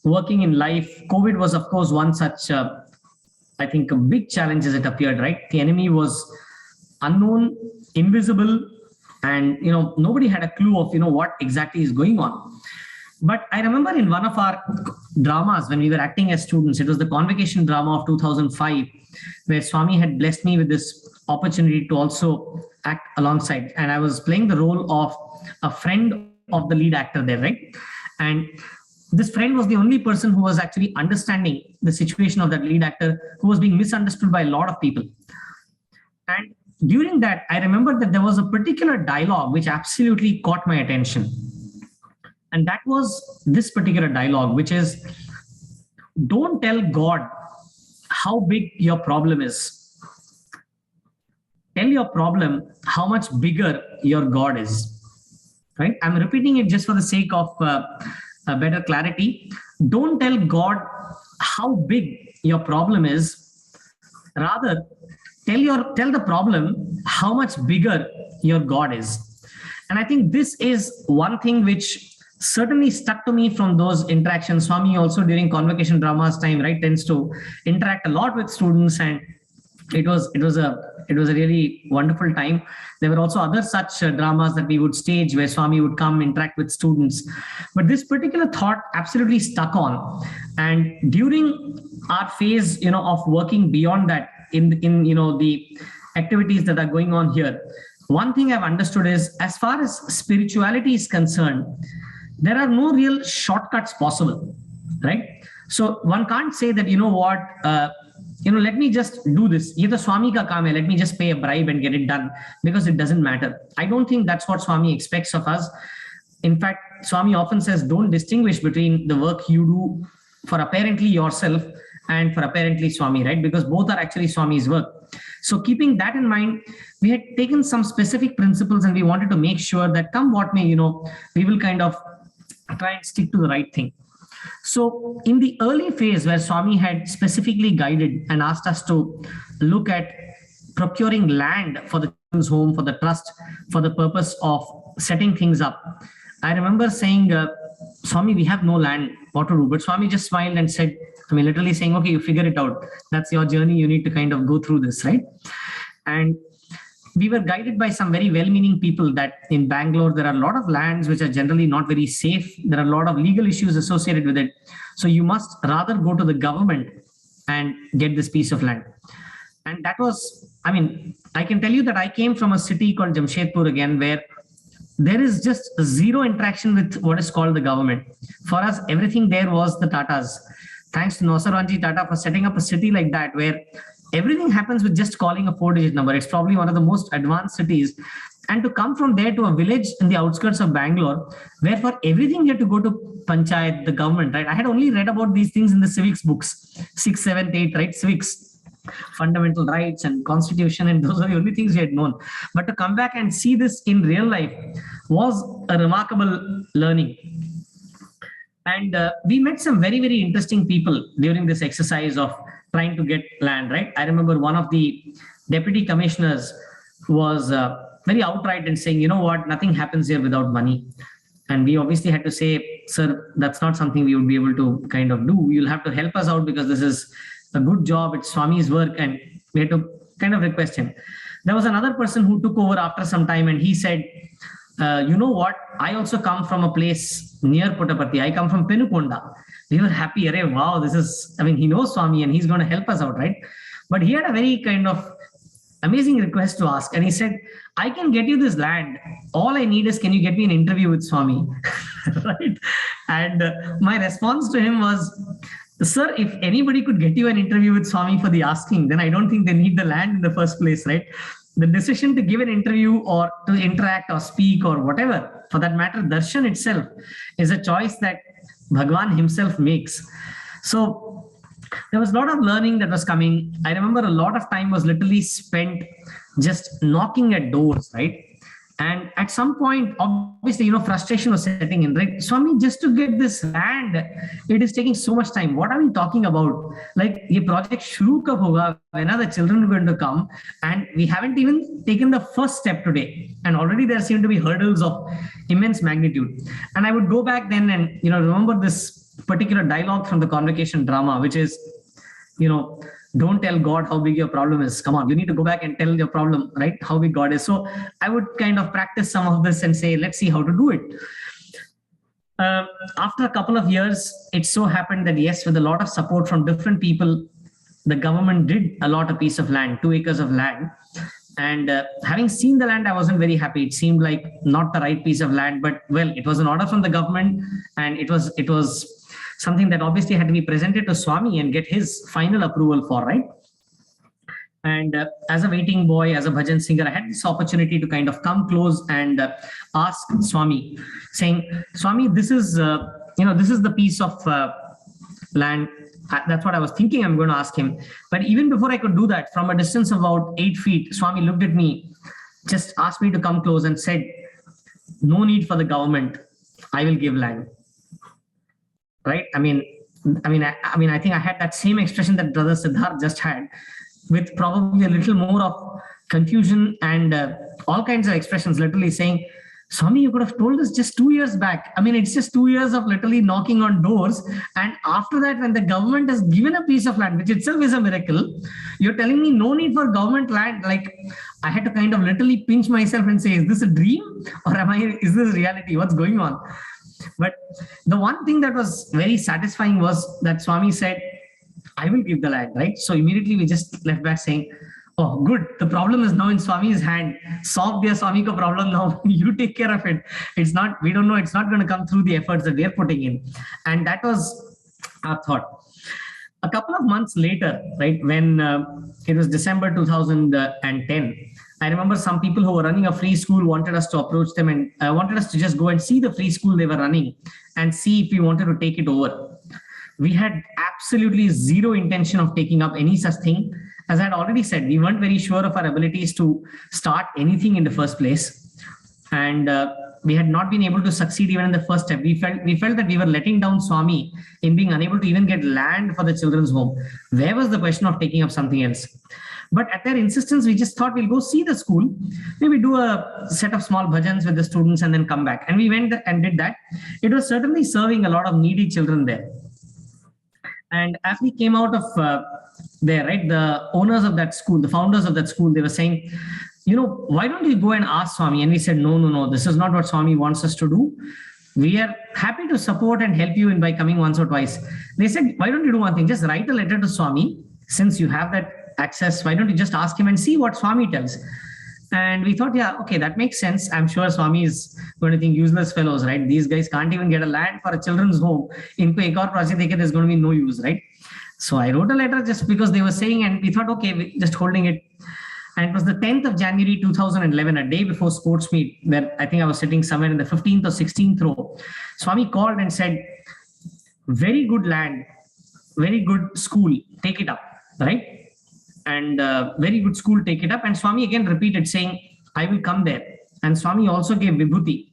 working in life, COVID was, of course, one such I think, big challenges that appeared, right? The enemy was unknown, invisible, and nobody had a clue of what exactly is going on. But I remember in one of our dramas when we were acting as students, it was the convocation drama of 2005, where Swami had blessed me with this opportunity to also act alongside. And I was playing the role of a friend of the lead actor there, right? And this friend was the only person who was actually understanding the situation of that lead actor, who was being misunderstood by a lot of people. And during that, I remember that there was a particular dialogue which absolutely caught my attention. And that was this particular dialogue, which is, don't tell God how big your problem is. Tell your problem how much bigger your God is. Right? I'm repeating it just for the sake of a better clarity. Don't tell God how big your problem is. Rather, tell the problem how much bigger your God is. And I think this is one thing which certainly stuck to me from those interactions. Swami also during convocation dramas time, right, tends to interact a lot with students, and it was a really wonderful time. There were also other such dramas that we would stage where Swami would come interact with students. But this particular thought absolutely stuck on. And during our phase, of working beyond that in the activities that are going on here, one thing I've understood is, as far as spirituality is concerned, there are no real shortcuts possible, right? So one can't say that, let me just do this. Ye to Swami ka kaam hai, let me just pay a bribe and get it done, because it doesn't matter. I don't think that's what Swami expects of us. In fact, Swami often says, don't distinguish between the work you do for apparently yourself and for apparently Swami, right? Because both are actually Swami's work. So keeping that in mind, we had taken some specific principles, and we wanted to make sure that come what may, we will kind of try and stick to the right thing. So in the early phase where Swami had specifically guided and asked us to look at procuring land for the children's home, for the trust, for the purpose of setting things up, I remember saying, Swami, we have no land, what to do? But Swami just smiled and said, literally saying, okay, you figure it out. That's your journey. You need to kind of go through this, right? And we were guided by some very well-meaning people that in Bangalore, there are a lot of lands which are generally not very safe. There are a lot of legal issues associated with it. So you must rather go to the government and get this piece of land. And that was, I can tell you that I came from a city called Jamshedpur again, where there is just zero interaction with what is called the government. For us, everything there was the Tatas. Thanks to Nausarwanji Tata for setting up a city like that, where everything happens with just calling a 4-digit number. It's probably one of the most advanced cities. And to come from there to a village in the outskirts of Bangalore, where for everything you have to go to Panchayat, the government, right? I had only read about these things in the civics books, 6, 7, 8, right? Civics, fundamental rights and constitution, and those are the only things we had known. But to come back and see this in real life was a remarkable learning. And we met some very, very interesting people during this exercise of trying to get land, right? I remember one of the deputy commissioners was very outright in saying, nothing happens here without money. And we obviously had to say, sir, that's not something we would be able to kind of do. You'll have to help us out because this is a good job. It's Swami's work. And we had to kind of request him. There was another person who took over after some time, and he said, you know what? I also come from a place near Puttaparthi. I come from Penukonda. We were happy. Wow, this is, he knows Swami and he's going to help us out, right? But he had a very kind of amazing request to ask. And he said, I can get you this land. All I need is, can you get me an interview with Swami? Right? And my response to him was, sir, if anybody could get you an interview with Swami for the asking, then I don't think they need the land in the first place, right? The decision to give an interview or to interact or speak or whatever, for that matter, darshan itself is a choice that Bhagwan himself makes. So there was a lot of learning that was coming. I remember a lot of time was literally spent just knocking at doors, right? And at some point, obviously, frustration was setting in, right? Swami, just to get this land, it is taking so much time. What are we talking about? Like, this project shuru kab hoga? When are the children going to come? And we haven't even taken the first step today. And already there seem to be hurdles of immense magnitude. And I would go back then and, remember this particular dialogue from the convocation drama, which is, don't tell God how big your problem is. Come on, you need to go back and tell your problem, right? How big God is. So I would kind of practice some of this and say, let's see how to do it. After a couple of years, it so happened that yes, with a lot of support from different people, the government did allot a piece of land, 2 acres of land. And having seen the land, I wasn't very happy. It seemed like not the right piece of land, but well, it was an order from the government, and it was something that obviously had to be presented to Swami and get his final approval for, right? And as a waiting boy, as a bhajan singer, I had this opportunity to kind of come close and ask Swami, saying, Swami, this is the piece of land. That's what I was thinking I'm going to ask him. But even before I could do that, from a distance of about 8 feet, Swami looked at me, just asked me to come close and said, no need for the government. I will give land. Right? I think I had that same expression that Brother Siddharth just had, with probably a little more of confusion and all kinds of expressions, literally saying, Swami, you could have told us just 2 years back. I mean, it's just 2 years of literally knocking on doors. And after that, when the government has given a piece of land, which itself is a miracle, you're telling me no need for government land. Like, I had to kind of literally pinch myself and say, is this a dream or is this reality? What's going on? But the one thing that was very satisfying was that Swami said, I will give the land, right? So immediately we just left back saying, oh, good. The problem is now in Swami's hand. Solve their Swami ka problem now. You take care of it. We don't know. It's not going to come through the efforts that we are putting in. And that was our thought. A couple of months later, right, when it was December 2010, I remember some people who were running a free school wanted us to approach them and wanted us to just go and see the free school they were running and see if we wanted to take it over. We had absolutely zero intention of taking up any such thing. As I had already said, we weren't very sure of our abilities to start anything in the first place. And we had not been able to succeed even in the first step. We felt that we were letting down Swami in being unable to even get land for the children's home. Where was the question of taking up something else? But at their insistence, we just thought we'll go see the school, maybe do a set of small bhajans with the students and then come back. And we went and did that. It was certainly serving a lot of needy children there. And as we came out of there, right, the owners of that school, the founders of that school, they were saying, why don't you go and ask Swami? And we said, no, this is not what Swami wants us to do. We are happy to support and help you by coming once or twice. They said, why don't you do one thing? Just write a letter to Swami. Since you have that access, why don't you just ask him and see what Swami tells? And we thought, yeah, okay, that makes sense. I'm sure Swami is going to think useless fellows, right? These guys can't even get a land for a children's home. Inko ek aur project dekhe, there's going to be no use, right? So I wrote a letter just because they were saying, and we thought, okay, we're just holding it. And it was the 10th of January, 2011, a day before sports meet, where I think I was sitting somewhere in the 15th or 16th row. Swami called and said, very good land, very good school, take it up, right? And very good school, take it up. And Swami again repeated saying, I will come there. And Swami also gave Vibhuti,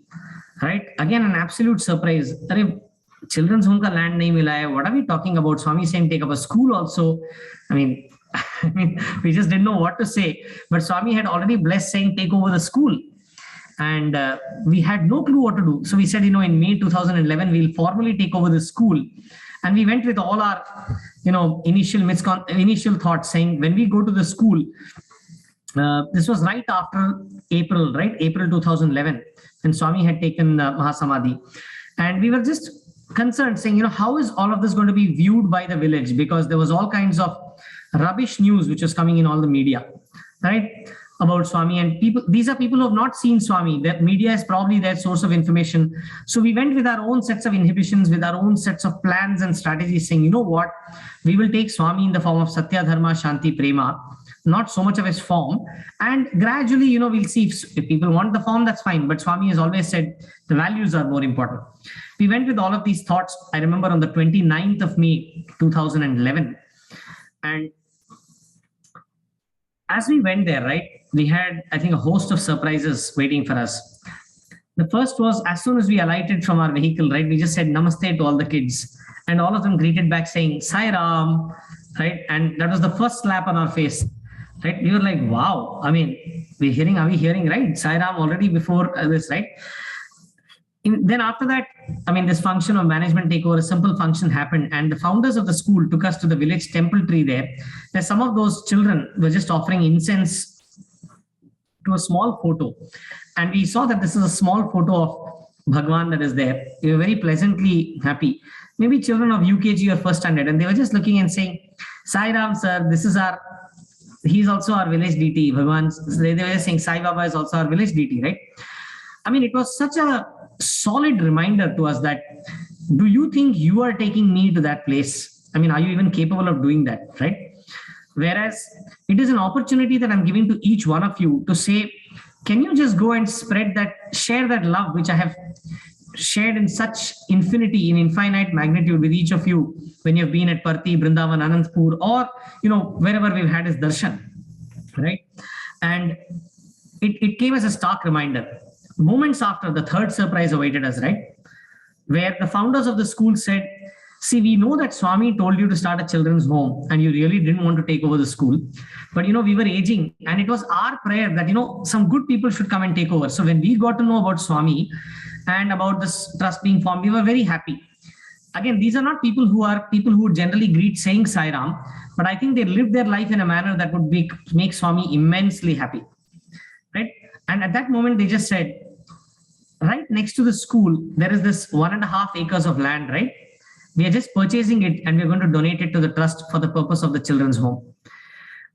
right? Again, an absolute surprise. Children's home ka land nahi mila hai. What are we talking about? Swami saying take up a school also. I mean, we just didn't know what to say. But Swami had already blessed saying take over the school. And we had no clue what to do. So we said, in May 2011, we'll formally take over the school. And we went with all our, initial thoughts saying, when we go to the school, this was right after April 2011, when Swami had taken Mahasamadhi. And we were just concerned saying, how is all of this going to be viewed by the village? Because there was all kinds of rubbish news, which was coming in all the media, right? About Swami, and these are people who have not seen Swami. That media is probably their source of information. So we went with our own sets of inhibitions, with our own sets of plans and strategies, saying, you know what, we will take Swami in the form of Satya, Dharma, Shanti, Prema, not so much of his form. And gradually, we'll see if people want the form, that's fine. But Swami has always said the values are more important. We went with all of these thoughts. I remember on the 29th of May, 2011. And as we went there, right, we had, I think, a host of surprises waiting for us. The first was, as soon as we alighted from our vehicle, right, we just said namaste to all the kids. And all of them greeted back saying, Sai Ram, right? And that was the first slap on our face, right? We were like, wow, I mean, are we hearing right? Sai Ram already before this, right? Then after that, I mean, this function of management takeover, a simple function happened, and the founders of the school took us to the village temple tree there. Where some of those children were just offering incense to a small photo, and we saw that this is a small photo of Bhagwan that is there. We were very pleasantly happy. Maybe children of UKG or first standard, and they were just looking and saying, Sai Ram sir, this is our, he's also our village deity. Bhagwan, they were saying Sai Baba is also our village deity, right? I mean, it was such a solid reminder to us that, do you think you are taking me to that place? I mean, are you even capable of doing that, right? Whereas it is an opportunity that I'm giving to each one of you to say, can you just go and spread that, share that love which I have shared in such infinity, in infinite magnitude with each of you when you've been at Parthi, Brindavan, Anandpur, or wherever we've had his darshan, right? And it came as a stark reminder. Moments after, the third surprise awaited us, right? Where the founders of the school said, see, we know that Swami told you to start a children's home and you really didn't want to take over the school. But, we were aging, and it was our prayer that, some good people should come and take over. So when we got to know about Swami and about this trust being formed, we were very happy. Again, these are not people who generally greet saying Sai Ram, but I think they lived their life in a manner that would make Swami immensely happy, right? And at that moment, they just said, right next to the school, there is this 1.5 acres of land, right? We are just purchasing it and we're going to donate it to the trust for the purpose of the children's home.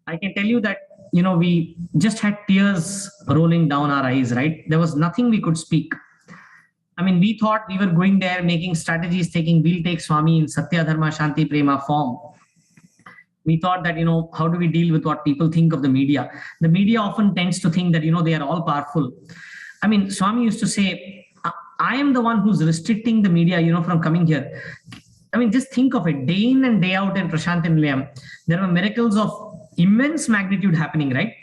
I can tell you that, we just had tears rolling down our eyes, right? There was nothing we could speak. I mean, we thought we were going there making strategies, we'll take Swami in Satya, Dharma, Shanti, Prema form. We thought that, how do we deal with what people think of the media? The media often tends to think that, they are all powerful. I mean, Swami used to say, I am the one who's restricting the media, from coming here. I mean, just think of it, day in and day out in Prashanthi Nilayam, there were miracles of immense magnitude happening, right?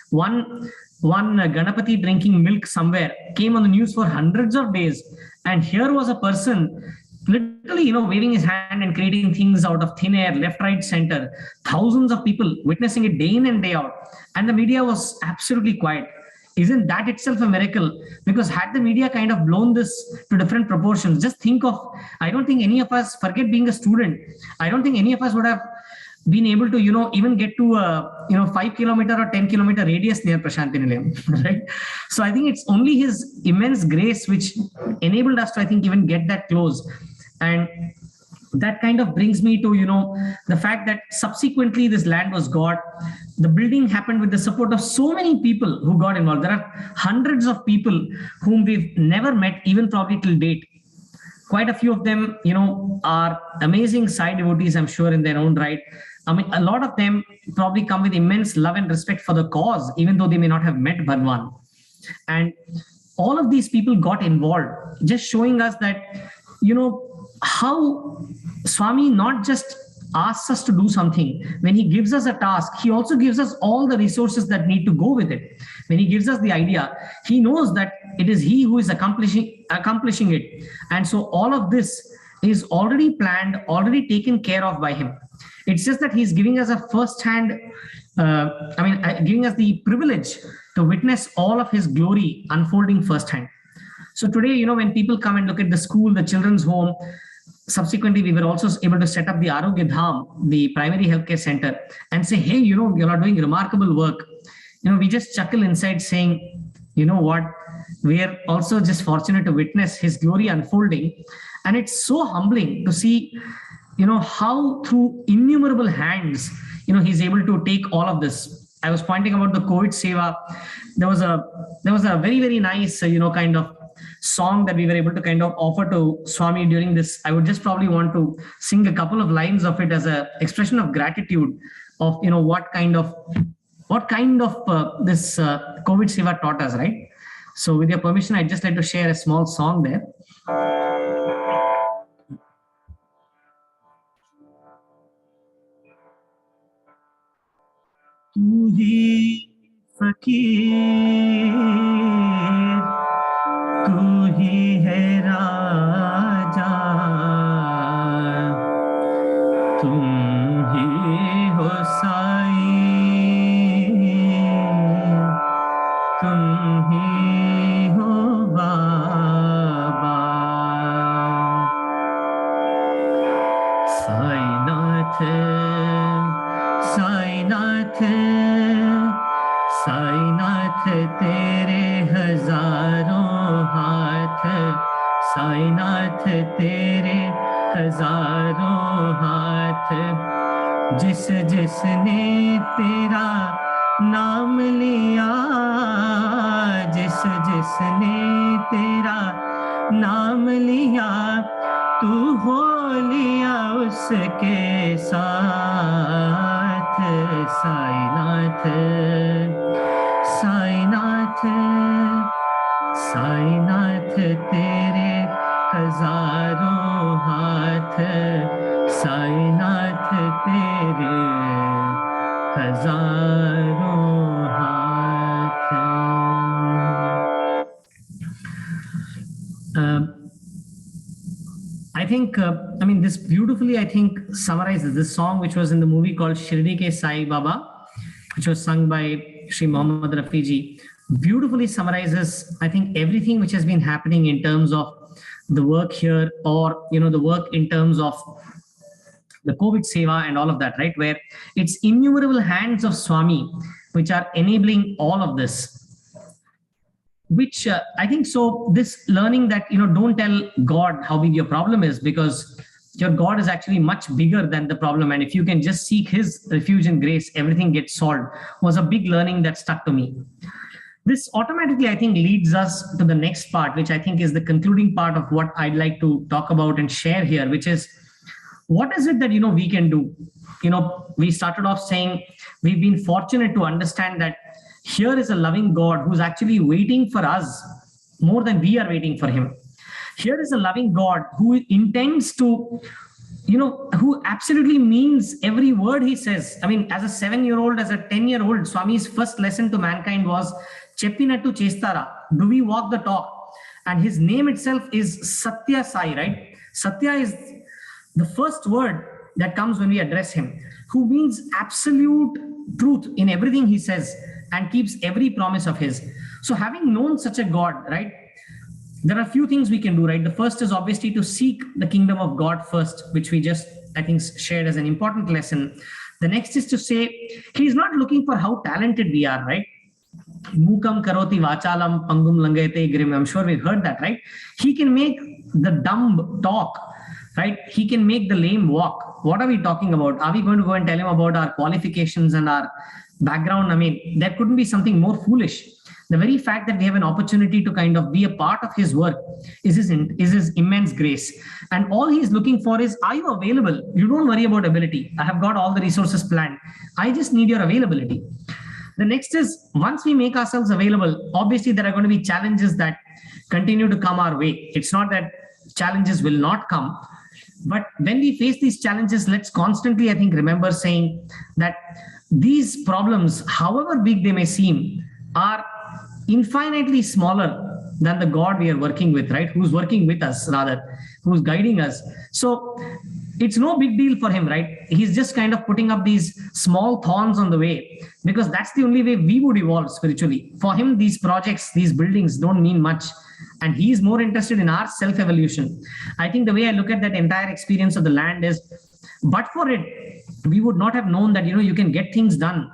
One Ganapati drinking milk somewhere came on the news for hundreds of days. And here was a person literally, waving his hand and creating things out of thin air, left, right, center. Thousands of people witnessing it day in and day out. And the media was absolutely quiet. Isn't that itself a miracle? Because had the media kind of blown this to different proportions, just think of, I don't think any of us, forget being a student, I don't think any of us would have been able to, even get to a, 5-kilometer or 10-kilometer radius near Prashanthi Nilayam, right? So I think it's only his immense grace which enabled us to, I think, even get that close. And that kind of brings me to, the fact that subsequently this land was got. The building happened with the support of so many people who got involved. There are hundreds of people whom we've never met, even probably till date. Quite a few of them, are amazing Sai devotees, I'm sure, in their own right. I mean, a lot of them probably come with immense love and respect for the cause, even though they may not have met Bhagwan. And all of these people got involved, just showing us that, how Swami not just asks us to do something. When he gives us a task, he also gives us all the resources that need to go with it. When he gives us the idea, he knows that it is he who is accomplishing it. And so all of this is already planned, already taken care of by him. It's just that he's giving us a first-hand, giving us the privilege to witness all of his glory unfolding firsthand. So today, when people come and look at the school, the children's home, subsequently, we were also able to set up the Arogya Dham, the primary healthcare center, and say, hey, you are doing remarkable work. We just chuckle inside saying, you know what, we are also just fortunate to witness his glory unfolding. And it's so humbling to see, how through innumerable hands, he's able to take all of this. I was pointing about the COVID Seva. There was a very, very nice, kind of song that we were able to kind of offer to Swami during this. I would just probably want to sing a couple of lines of it as an expression of gratitude of, what kind of this COVID Seva taught us, right? So with your permission, I'd just like to share a small song there. तू ही फकीर, तू ही है राजा, तुम ही हो साई, तुम ही हो बाबा, साईनाथ साईनाथ तेरे हजारों हाथ, साईनाथ तेरे हजारों हाथ, जिस जिसने तेरा नाम लिया, जिस जिसने तेरा नाम लिया, तू हो लिया उसके साथ। साईनाथ साईनाथ साईनाथ तेरे हजारों हाथ, साईनाथ तेरे हजारों हाथ। I think, this beautifully, I think, summarizes this song, which was in the movie called Shirdi Ke Sai Baba, which was sung by Sri Mohammad Rafi ji. Beautifully summarizes, I think, everything which has been happening in terms of the work here, or, the work in terms of the COVID Seva and all of that, right? Where it's innumerable hands of Swami which are enabling all of this. Which I think, so this learning that, don't tell God how big your problem is, because your God is actually much bigger than the problem. And if you can just seek his refuge in grace, everything gets solved, was a big learning that stuck to me. This automatically, I think, leads us to the next part, which I think is the concluding part of what I'd like to talk about and share here, which is, what is it that, we can do? We started off saying we've been fortunate to understand that here is a loving God who's actually waiting for us more than we are waiting for him. Here is a loving God who intends to, who absolutely means every word he says. I mean, as a 7-year-old, as a 10-year-old, Swami's first lesson to mankind was Cheppinattu Chestara. Do we walk the talk? And his name itself is Satya Sai, right? Satya is the first word that comes when we address him, who means absolute truth in everything he says and keeps every promise of his. So having known such a God, right, there are a few things we can do, right? The first is obviously to seek the kingdom of God first, which we just, I think, shared as an important lesson. The next is to say, he's not looking for how talented we are, right? Mukam karoti vachalam pangum langayate grim. I'm sure we've heard that, right? He can make the dumb talk, right? He can make the lame walk. What are we talking about? Are we going to go and tell him about our qualifications and our background? I mean, there couldn't be something more foolish. The very fact that we have an opportunity to kind of be a part of his work is his immense grace. And all he's looking for is, are you available? You don't worry about ability. I have got all the resources planned. I just need your availability. The next is, once we make ourselves available, obviously there are going to be challenges that continue to come our way. It's not that challenges will not come, but when we face these challenges, let's constantly, I think, remember saying that these problems, however big they may seem, are infinitely smaller than the God we are working with, right? Who's working with us, rather, who's guiding us. So it's no big deal for him, right? He's just kind of putting up these small thorns on the way, because that's the only way we would evolve spiritually. For him, these projects, these buildings don't mean much. And he's more interested in our self-evolution. I think the way I look at that entire experience of the land is, but for it, we would not have known that, you can get things done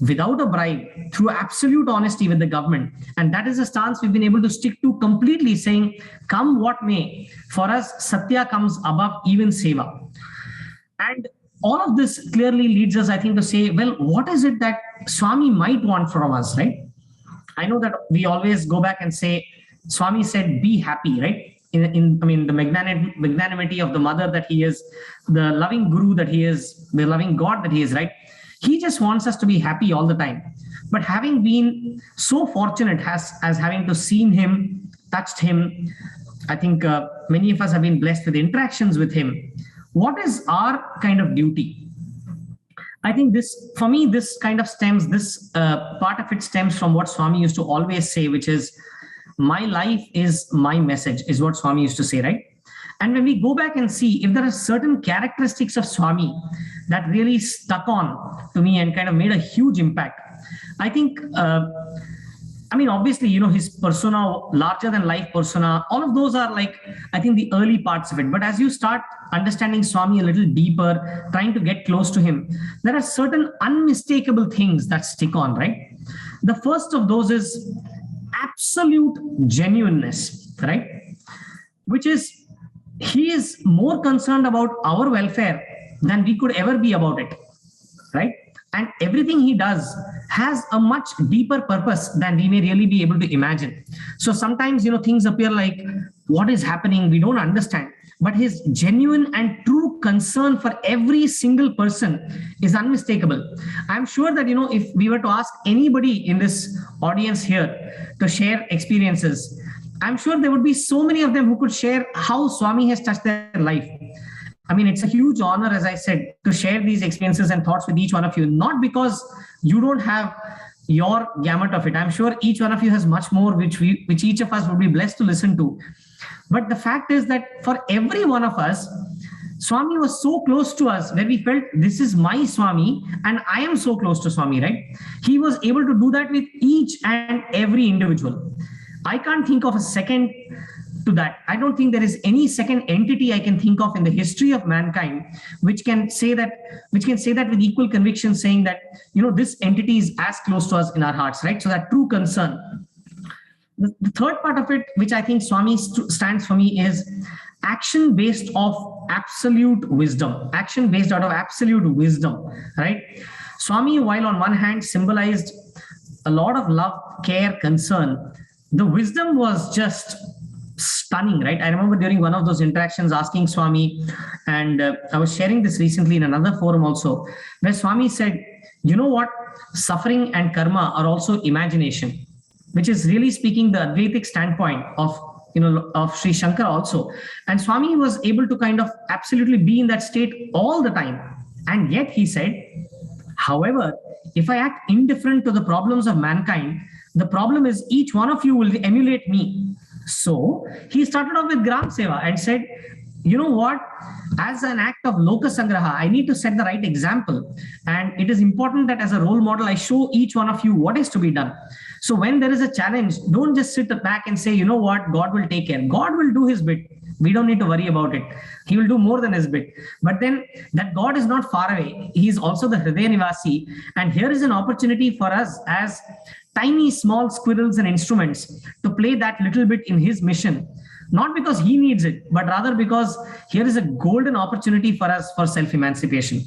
without a bribe, through absolute honesty with the government. And that is a stance we've been able to stick to completely, saying, come what may, for us, Satya comes above even Seva. And all of this clearly leads us, I think, to say, well, what is it that Swami might want from us, right? I know that we always go back and say, Swami said, be happy, right? The magnanimity of the mother that he is, the loving guru that he is, the loving God that he is, right? He just wants us to be happy all the time. But having been so fortunate as having to seen him, touched him, I think many of us have been blessed with interactions with him. What is our kind of duty? I think this, for me, this kind of stems, this part of it stems from what Swami used to always say, which is, my life is my message, is what Swami used to say, right? And when we go back and see if there are certain characteristics of Swami that really stuck on to me and kind of made a huge impact, I think, I mean, obviously, his persona, larger than life persona, all of those are like, I think, the early parts of it. But as you start understanding Swami a little deeper, trying to get close to him, there are certain unmistakable things that stick on, right? The first of those is absolute genuineness, right? Which is, he is more concerned about our welfare than we could ever be about it, right? And everything he does has a much deeper purpose than we may really be able to imagine. So sometimes, things appear like, what is happening? We don't understand. But his genuine and true concern for every single person is unmistakable. I'm sure that, if we were to ask anybody in this audience here to share experiences, I'm sure there would be so many of them who could share how Swami has touched their life. I mean, it's a huge honor, as I said, to share these experiences and thoughts with each one of you, not because you don't have your gamut of it. I'm sure each one of you has much more, which each of us would be blessed to listen to. But the fact is that for every one of us, Swami was so close to us where we felt, this is my Swami and I am so close to Swami, right? He was able to do that with each and every individual. I can't think of a second to that. I don't think there is any second entity I can think of in the history of mankind which can say that with equal conviction, saying that, this entity is as close to us in our hearts, right? So that true concern. The third part of it, which I think Swami stands for me, is action based of absolute wisdom. Action based out of absolute wisdom, right? Swami, while on one hand symbolized a lot of love, care, concern, the wisdom was just stunning, right? I remember during one of those interactions asking Swami, and I was sharing this recently in another forum also, where Swami said, you know what? Suffering and karma are also imagination, which is really speaking the Advaitic standpoint of Sri Shankara also. And Swami was able to kind of absolutely be in that state all the time. And yet he said, however, if I act indifferent to the problems of mankind, the problem is each one of you will emulate me. So he started off with Gram Seva and said, you know what, as an act of Loka Sangraha, I need to set the right example. And it is important that as a role model, I show each one of you what is to be done. So when there is a challenge, don't just sit back and say, you know what, God will take care. God will do his bit. We don't need to worry about it. He will do more than his bit. But then that God is not far away. He is also the Hridaya Nivasi. And here is an opportunity for us as tiny, small squirrels and instruments to play that little bit in his mission. Not because he needs it, but rather because here is a golden opportunity for us for self-emancipation.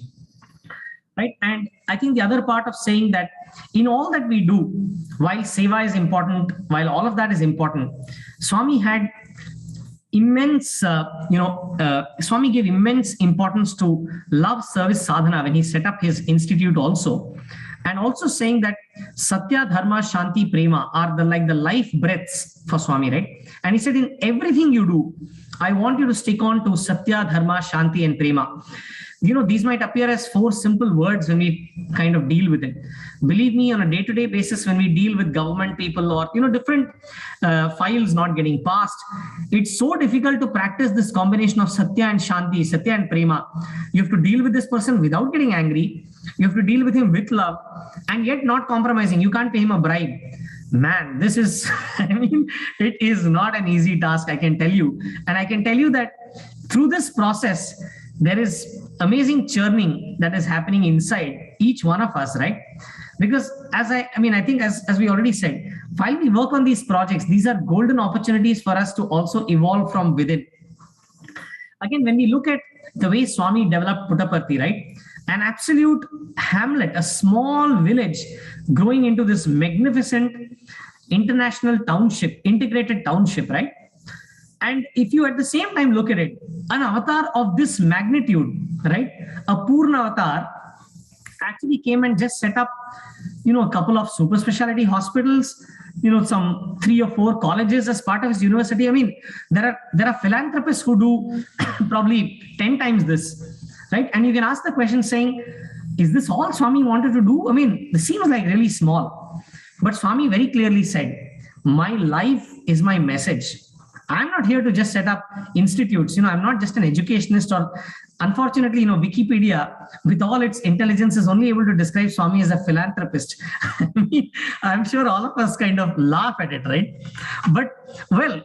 Right? And I think the other part of saying that in all that we do, while Seva is important, while all of that is important, Swami had immense, Swami gave immense importance to love, service, sadhana when he set up his institute also. And also saying that Satya, Dharma, Shanti, Prema are the life breaths for Swami, right? And he said, in everything you do, I want you to stick on to Satya, Dharma, Shanti, and Prema. These might appear as 4 simple words when we kind of deal with it. Believe me, on a day-to-day basis, when we deal with government people or, different files not getting passed, it's so difficult to practice this combination of Satya and Shanti, Satya and Prema. You have to deal with this person without getting angry. You have to deal with him with love and yet not compromising. You can't pay him a bribe. Man, this is, it is not an easy task, I can tell you. And I can tell you that through this process, there is amazing churning that is happening inside each one of us, right? Because I think as we already said, while we work on these projects, these are golden opportunities for us to also evolve from within. Again, when we look at the way Swami developed Puttaparthi, right? An absolute hamlet, a small village growing into this magnificent international township, integrated township, right? And if you at the same time look at it, an avatar of this magnitude, right? A Purna avatar actually came and just set up, a couple of super specialty hospitals, some 3 or 4 colleges as part of his university. There are philanthropists who do probably 10 times this, right? And you can ask the question saying, is this all Swami wanted to do? This seems like really small. But Swami very clearly said, my life is my message. I'm not here to just set up institutes. I'm not just an educationist, or unfortunately, Wikipedia, with all its intelligence, is only able to describe Swami as a philanthropist. I mean, I'm sure all of us kind of laugh at it, right? But, well,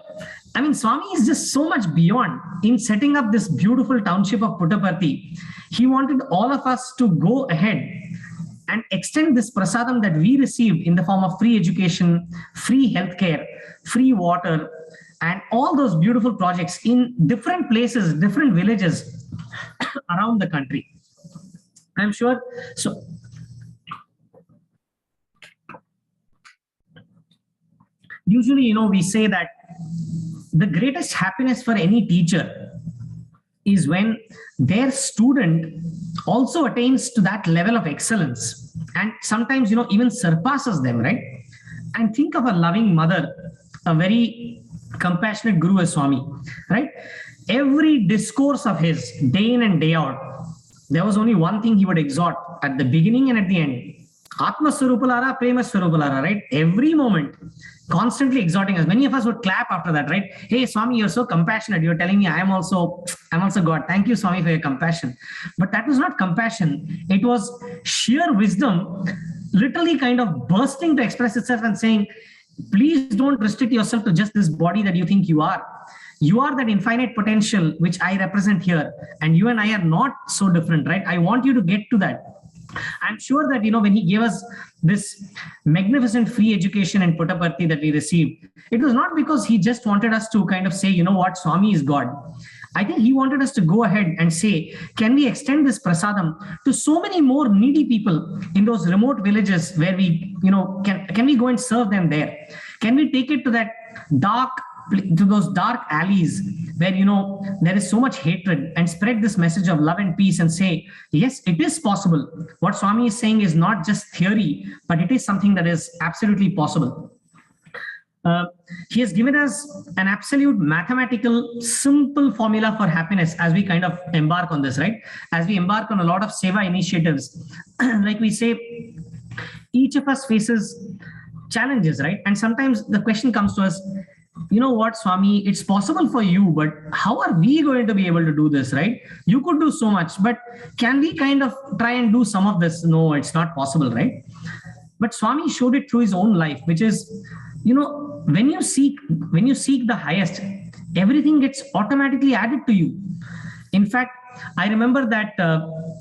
I mean, Swami is just so much beyond. In setting up this beautiful township of Puttaparthi, he wanted all of us to go ahead and extend this prasadam that we received in the form of free education, free healthcare, free water, and all those beautiful projects in different places, different villages around the country. I'm sure. So, usually, we say that the greatest happiness for any teacher is when their student also attains to that level of excellence, and sometimes, even surpasses them, right? And think of a loving mother, a very compassionate guru as Swami, right? Every discourse of his, day in and day out, there was only one thing he would exhort at the beginning and at the end. Atma Swarupalara, Prema Swarupalara, right? Every moment, constantly exhorting us. Many of us would clap after that, right? Hey, Swami, you're so compassionate. You're telling me I'm also God. Thank you, Swami, for your compassion. But that was not compassion. It was sheer wisdom, literally kind of bursting to express itself and saying, please don't restrict yourself to just this body that you think you are. You are that infinite potential which I represent here. And you and I are not so different, right? I want you to get to that. I'm sure that, when he gave us this magnificent free education in Puttaparthi that we received, it was not because he just wanted us to kind of say, what, Swami is God. I think he wanted us to go ahead and say, can we extend this prasadam to so many more needy people in those remote villages where we, can we go and serve them there? Can we take it to that to those dark alleys where, there is so much hatred, and spread this message of love and peace and say, yes, it is possible. What Swami is saying is not just theory, but it is something that is absolutely possible. He has given us an absolute mathematical, simple formula for happiness as we kind of embark on this, right? As we embark on a lot of seva initiatives, like we say, each of us faces challenges, right? And sometimes the question comes to us, what, Swami, it's possible for you, but how are we going to be able to do this, right? You could do so much, but can we kind of try and do some of this? No, it's not possible, right? But Swami showed it through his own life, which is, when you seek the highest, everything gets automatically added to you. In fact, I remember that,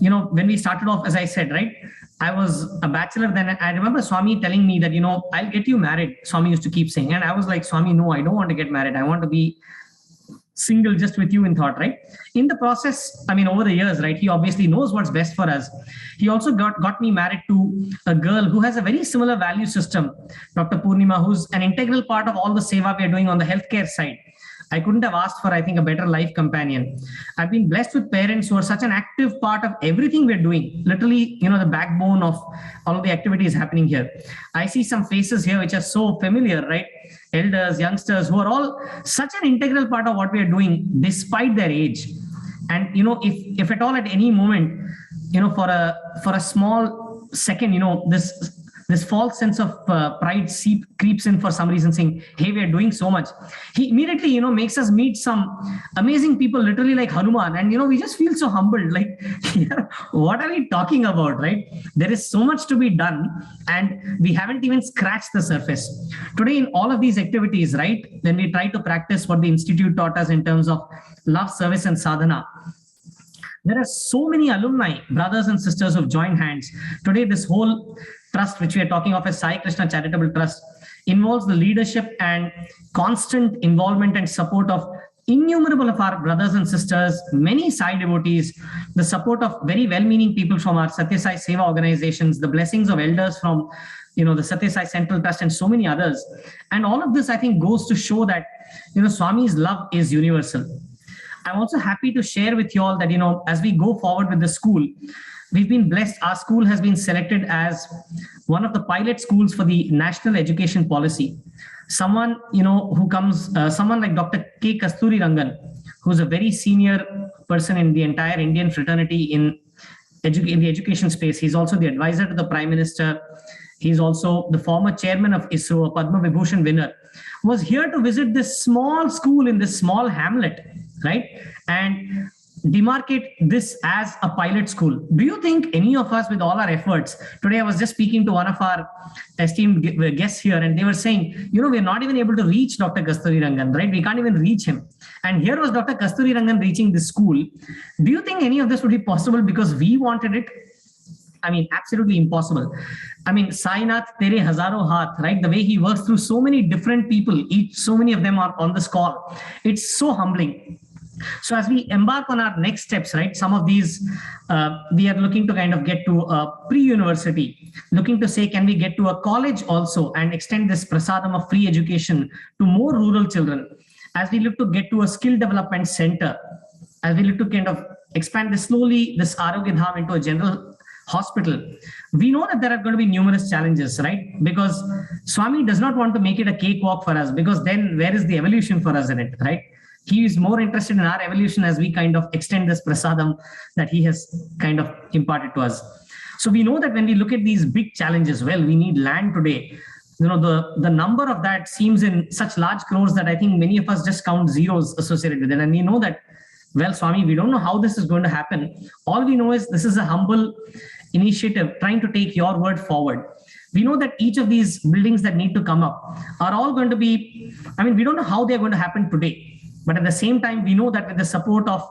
when we started off, as I said, right, I was a bachelor then. I remember Swami telling me that, I'll get you married. Swami used to keep saying, and I was like, Swami, no, I don't want to get married. I want to be single just with you in thought, right? In the process, over the years, right, he obviously knows what's best for us. He also got me married to a girl who has a very similar value system, Dr. Purnima, who's an integral part of all the seva we are doing on the healthcare side. I couldn't have asked for, I think, a better life companion. I've been blessed with parents who are such an active part of everything we're doing. Literally, the backbone of all of the activities happening here. I see some faces here which are so familiar, right? Elders, youngsters, who are all such an integral part of what we are doing despite their age. And, if at all at any moment, for a small second, this false sense of pride creeps in for some reason, saying, hey, we are doing so much. He immediately, makes us meet some amazing people, literally like Hanuman. And, we just feel so humbled, like, what are we talking about, right? There is so much to be done, and we haven't even scratched the surface. Today, in all of these activities, right, when we try to practice what the Institute taught us in terms of love, service, and sadhana, there are so many alumni, brothers and sisters who've joined hands. Today, this whole trust, which we are talking of as Sai Krishna Charitable Trust, involves the leadership and constant involvement and support of innumerable of our brothers and sisters, many Sai devotees, the support of very well-meaning people from our Satya Sai Seva organizations, the blessings of elders from, the Satya Sai Central Trust, and so many others. And all of this, I think, goes to show that, Swami's love is universal. I'm also happy to share with you all that, as we go forward with the school, we've been blessed. Our school has been selected as one of the pilot schools for the national education policy. Someone, who comes, someone like Dr. K. Kasturi Rangan, who's a very senior person in the entire Indian fraternity in the education space. He's also the advisor to the Prime Minister. He's also the former chairman of ISRO, a Padma Vibhushan winner. was here to visit this small school in this small hamlet, right? And demarcate this as a pilot school. Do you think any of us, with all our efforts, today I was just speaking to one of our esteemed guests here, and they were saying, we're not even able to reach Dr. Kasturi Rangan, right? We can't even reach him. And here was Dr. Kasturi Rangan reaching this school. Do you think any of this would be possible because we wanted it? I mean, absolutely impossible. I mean, Sainath Tere Hazaro Haath, right? The way he works through so many different people, so many of them are on this call. It's so humbling. So as we embark on our next steps, right, some of these, we are looking to kind of get to a pre-university, looking to say, can we get to a college also and extend this prasadam of free education to more rural children? As we look to get to a skill development center, as we look to kind of expand this slowly, this Arogya Dham into a general hospital, we know that there are going to be numerous challenges, right? Because Swami does not want to make it a cakewalk for us, because then where is the evolution for us in it, right? He is more interested in our evolution as we kind of extend this prasadam that he has kind of imparted to us. So we know that when we look at these big challenges, well, we need land today. The number of that seems in such large crores that I think many of us just count zeros associated with it. And we know that, well, Swami, we don't know how this is going to happen. All we know is this is a humble initiative trying to take your word forward. We know that each of these buildings that need to come up are all going to be, I mean, we don't know how they're going to happen today. But at the same time, we know that with the support of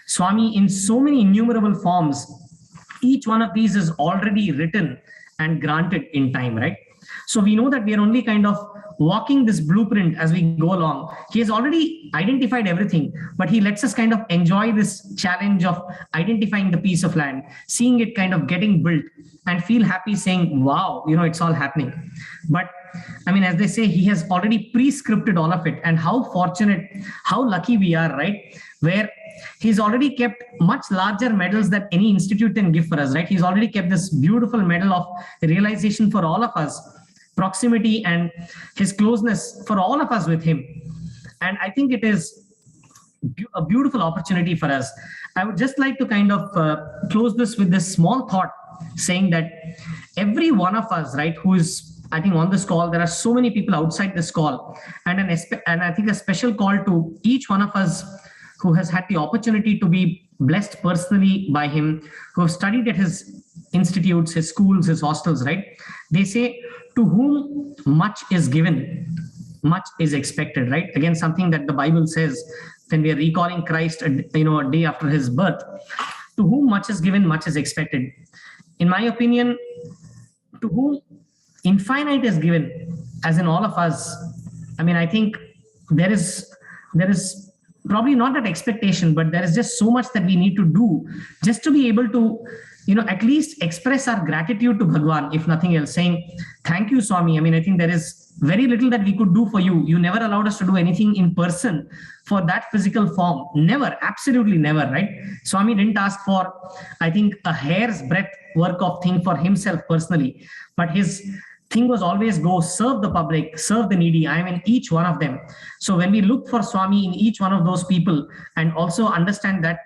Swami in so many innumerable forms, each one of these is already written and granted in time, right? So we know that we are only kind of walking this blueprint as we go along. He has already identified everything, but he lets us kind of enjoy this challenge of identifying the piece of land, seeing it kind of getting built, and feel happy saying, wow, it's all happening. But I mean, as they say, he has already pre-scripted all of it. And how fortunate, how lucky we are, right? Where he's already kept much larger medals that any institute can give for us, right? He's already kept this beautiful medal of realization for all of us, proximity and his closeness for all of us with him. And I think it is a beautiful opportunity for us. I would just like to kind of close this with this small thought, saying that every one of us, right, who is, I think, on this call, there are so many people outside this call, and I think a special call to each one of us who has had the opportunity to be blessed personally by him, who have studied at his institutes, his schools, his hostels, right? They say, to whom much is given, much is expected, right? Again, something that the Bible says when we are recalling Christ, a day after his birth. To whom much is given, much is expected. In my opinion, to whom infinite is given, as in all of us, I mean, I think there is probably not that expectation, but there is just so much that we need to do just to be able to, at least express our gratitude to Bhagwan, if nothing else, saying, thank you, Swami. I mean, I think there is very little that we could do for you. You never allowed us to do anything in person for that physical form. Never, absolutely never, right? Swami didn't ask for, I think, a hair's breadth work of thing for himself personally, but his thing was always go serve the public, serve the needy. I am in each one of them. So when we look for Swami in each one of those people and also understand that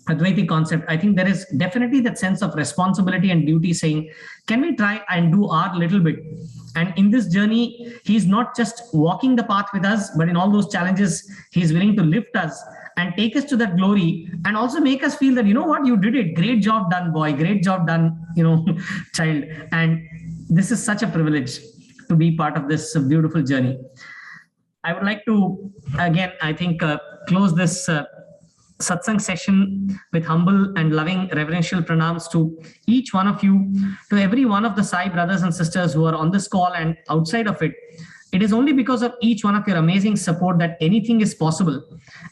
Advaiti concept, I think there is definitely that sense of responsibility and duty saying, can we try and do our little bit? And in this journey, he's not just walking the path with us, but in all those challenges, he's willing to lift us and take us to that glory and also make us feel that, you did it. Great job done, boy. Great job done, child. And this is such a privilege to be part of this beautiful journey. I would like to, again, I think, close this satsang session with humble and loving reverential pranams to each one of you, to every one of the Sai brothers and sisters who are on this call and outside of it. It is only because of each one of your amazing support that anything is possible.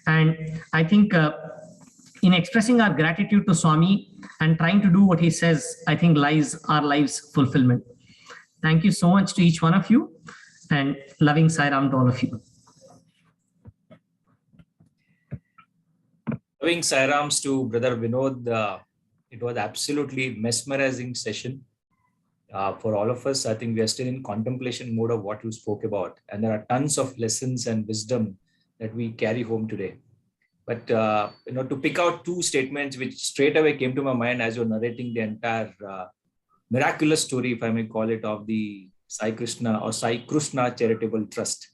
And I think in expressing our gratitude to Swami and trying to do what he says, I think lies our life's fulfillment. Thank you so much to each one of you, and loving Sai Ram to all of you. Loving Sai Rams to Brother Vinod. It was absolutely mesmerizing session for all of us. I think we are still in contemplation mode of what you spoke about, and there are tons of lessons and wisdom that we carry home today. But to pick out two statements which straight away came to my mind as you're narrating the entire miraculous story, if I may call it, of the Sai Krishna or Sai Krishna Charitable Trust.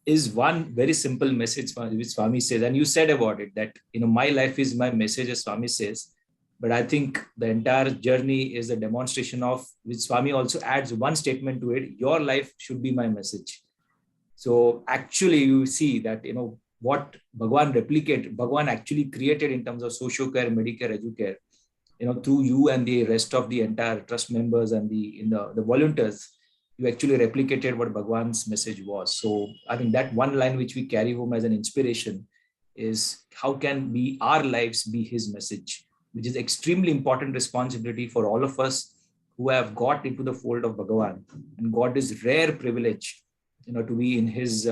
is one very simple message which Swami says, and you said about it that, my life is my message, as Swami says. But I think the entire journey is a demonstration of which Swami also adds one statement to it: your life should be my message. So actually, you see that what Bhagwan actually created in terms of socio-care, Medicare, educare, through you and the rest of the entire trust members and the volunteers, you actually replicated what Bhagwan's message was. So I think that one line which we carry home as an inspiration is how can our lives be his message, which is extremely important responsibility for all of us who have got into the fold of Bhagavan and got this rare privilege, to be in his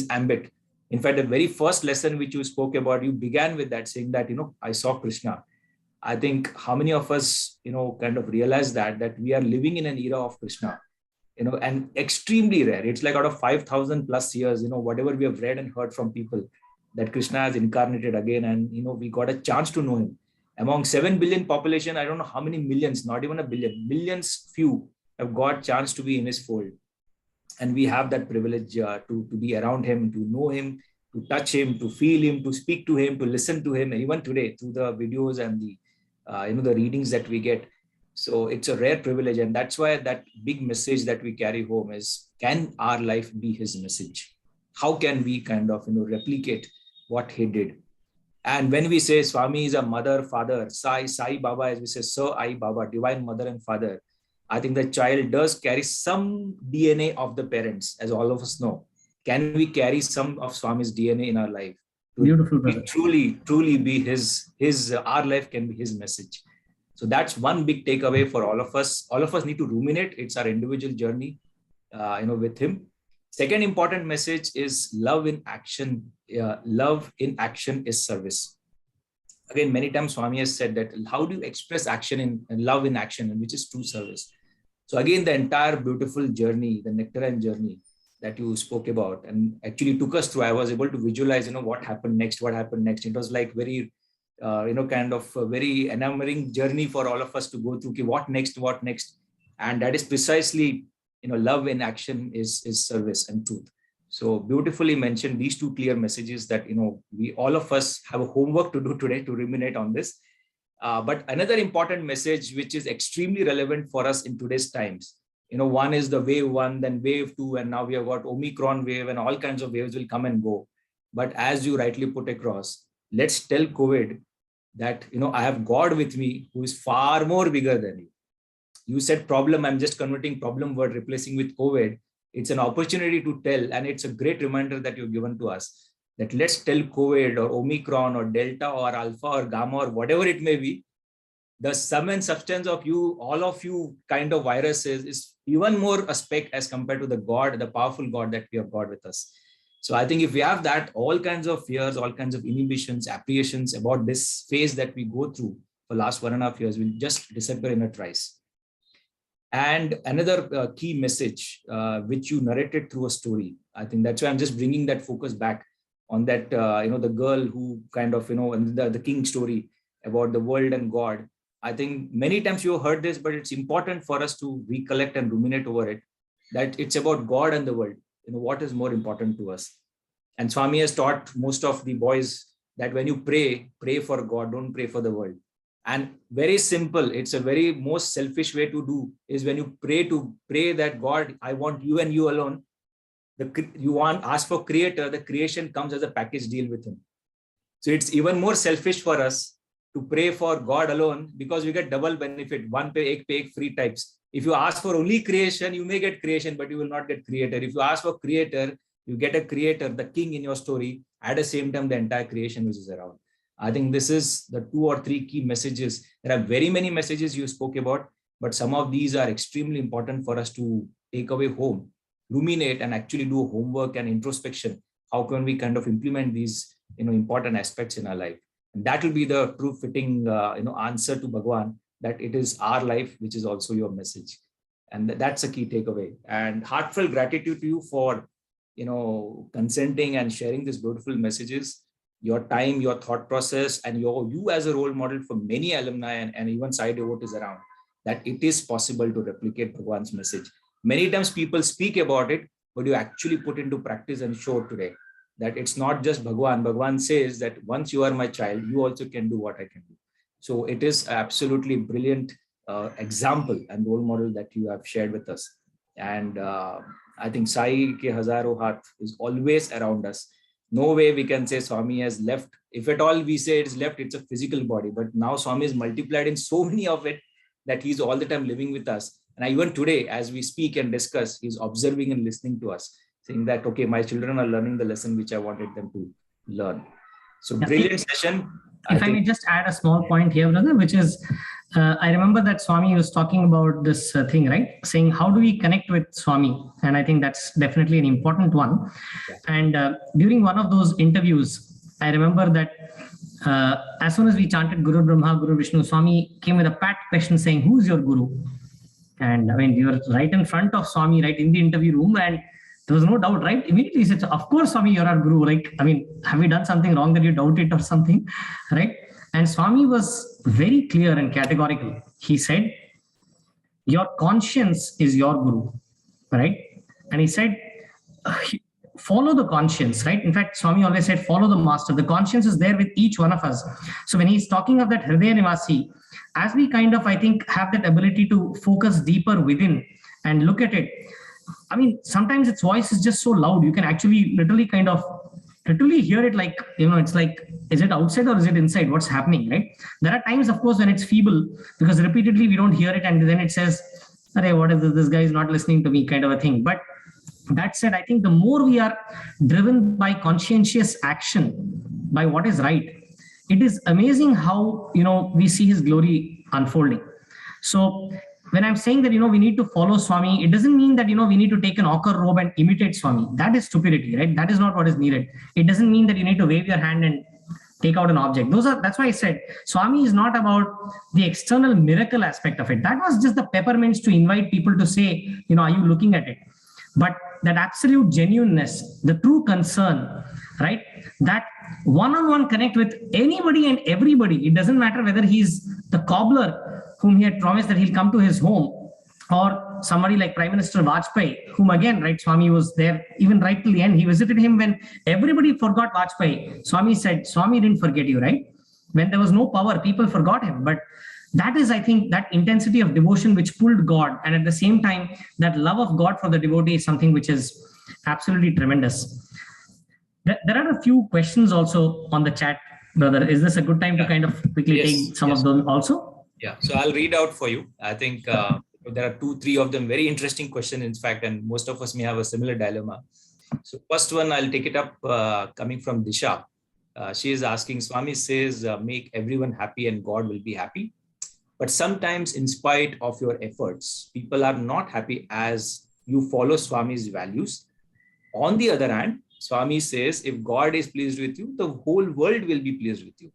ambit. In fact, the very first lesson which you spoke about, you began with that saying that, I saw Krishna. I think how many of us, kind of realize that we are living in an era of Krishna, and extremely rare. It's like out of 5,000 plus years, whatever we have read and heard from people, that Krishna has incarnated again, and, we got a chance to know him. Among 7 billion population, I don't know how many millions, not even a billion, millions few have got chance to be in his fold. And we have that privilege to be around him, to know him, to touch him, to feel him, to speak to him, to listen to him, and even today through the videos and the the readings that we get. So it's a rare privilege, and that's why that big message that we carry home is: can our life be his message? How can we kind of replicate what he did? And when we say Swami is a mother, father, Sai Baba, as we say, Sir I Baba, divine mother and father, I think the child does carry some DNA of the parents, as all of us know. Can we carry some of Swami's DNA in our life? Beautiful, brother. Truly be our life can be his message. So that's one big takeaway for all of us. All of us need to ruminate. It's our individual journey, with him. Second important message is love in action. Love in action is service. Again, many times Swami has said that how do you express action in love in action, and which is true service. So again, the entire beautiful journey, the Nectarian journey that you spoke about and actually took us through, I was able to visualize, what happened next. It was like very, kind of a very enamoring journey for all of us to go through. Okay, what next? And that is precisely, love in action is service and truth. So beautifully mentioned these two clear messages that, we all of us have a homework to do today to ruminate on this. But another important message, which is extremely relevant for us in today's times, one is the wave 1, then wave 2, and now we have got Omicron wave, and all kinds of waves will come and go. But as you rightly put across, let's tell COVID that, I have God with me who is far more bigger than you. You said problem, I'm just converting problem word, replacing with COVID. It's an opportunity to tell, and it's a great reminder that you've given to us, that let's tell COVID or Omicron or Delta or Alpha or Gamma or whatever it may be, the sum and substance of you, all of you kind of viruses is even more aspect as compared to the God, the powerful God that we have got with us. So I think if we have that, all kinds of fears, all kinds of inhibitions, apprehensions about this phase that we go through for last 1.5 years will just disappear in a trice. And another key message, which you narrated through a story, I think that's why I'm just bringing that focus back on that, the girl who kind of, and the king story about the world and God. I think many times you have heard this, but it's important for us to recollect and ruminate over it, that it's about God and the world. What is more important to us? And Swami has taught most of the boys that when you pray for God, don't pray for the world. And very simple, it's a very most selfish way to do is when you pray that God, I want you and you alone. Ask for creator, the creation comes as a package deal with him. So it's even more selfish for us to pray for God alone, because we get double benefit. One pay ek free types. If you ask for only creation, you may get creation, but you will not get creator. If you ask for creator, you get a creator, the king in your story, at the same time, the entire creation which is around. I think this is the 2 or 3 key messages. There are very many messages you spoke about, but some of these are extremely important for us to take away home, ruminate, and actually do homework and introspection. How can we kind of implement these, important aspects in our life? And that will be the true fitting, answer to Bhagwan, that it is our life, which is also your message. And that's a key takeaway. And heartfelt gratitude to you for, consenting and sharing these beautiful messages, your time, your thought process, and you as a role model for many alumni and even side devotees around, that it is possible to replicate Bhagwan's message. Many times people speak about it, but you actually put into practice and show today that it's not just Bhagwan. Bhagwan says that once you are my child, you also can do what I can do. So it is absolutely brilliant example and role model that you have shared with us. And I think Sai ke Hazaro Hath is always around us. No way we can say Swami has left. If at all we say it's left, it's a physical body. But now Swami is multiplied in so many of it that he's all the time living with us. And even today, as we speak and discuss, he's observing and listening to us, saying that, okay, my children are learning the lesson which I wanted them to learn. So brilliant session. If I may just add a small point here, brother, which is, I remember that Swami was talking about this thing, right? Saying, how do we connect with Swami? And I think that's definitely an important one. Yeah. And during one of those interviews, I remember that as soon as we chanted Guru Brahma, Guru Vishnu, Swami came with a pat question saying, who's your Guru? And I mean, we were right in front of Swami, right in the interview room, and there was no doubt, right? Immediately he said, of course, Swami, you're our Guru. Like, I mean, have we done something wrong that you doubt it or something, right? And Swami was very clear and categorical. He said, your conscience is your Guru, right? And he said, follow the conscience, right? In fact, Swami always said, follow the master. The conscience is there with each one of us. So when he's talking of that Hridaya Nivasi, as we kind of, I think, have that ability to focus deeper within and look at it, I mean, sometimes its voice is just so loud, you can actually literally hear it like, it's like, is it outside or is it inside? What's happening, right? There are times, of course, when it's feeble because repeatedly we don't hear it and then it says, "Arey, what is this? This guy is not listening to me," kind of a thing. But that said, I think the more we are driven by conscientious action, by what is right, it is amazing how, we see his glory unfolding. So when I'm saying that, we need to follow Swami, it doesn't mean that, we need to take an ochre robe and imitate Swami. That is stupidity, right? That is not what is needed. It doesn't mean that you need to wave your hand and take out an object. That's why I said Swami is not about the external miracle aspect of it. That was just the peppermints to invite people to say, are you looking at it? But that absolute genuineness, the true concern, right? That one-on-one connect with anybody and everybody. It doesn't matter whether he's the cobbler whom he had promised that he'll come to his home, or somebody like Prime Minister Vajpayee, whom again, right, Swami was there even right till the end. He visited him when everybody forgot Vajpayee. Swami said, Swami didn't forget you, right? When there was no power, people forgot him. But that is, I think, that intensity of devotion which pulled God. And at the same time, that love of God for the devotee is something which is absolutely tremendous. There are a few questions also on the chat, brother. Is this a good time to kind of quickly take some of them also? Yeah, so I'll read out for you. I think there are 2-3 of them very interesting questions, in fact, and most of us may have a similar dilemma. So first one, I'll take it up coming from Disha. She is asking, Swami says, make everyone happy and God will be happy. But sometimes in spite of your efforts, people are not happy as you follow Swami's values. On the other hand, Swami says, if God is pleased with you, the whole world will be pleased with you.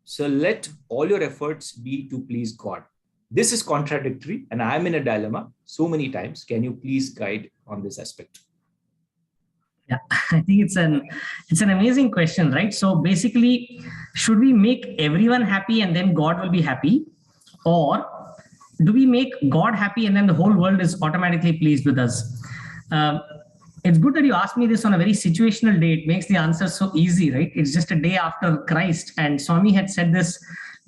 So let all your efforts be to please God. This is contradictory and I'm in a dilemma so many times. Can you please guide on this aspect? Yeah, I think it's an amazing question, right? So basically, should we make everyone happy and then God will be happy? Or do we make God happy and then the whole world is automatically pleased with us? It's good that you asked me this on a very situational day. It makes the answer so easy, right? It's just a day after Christ. And Swami had said this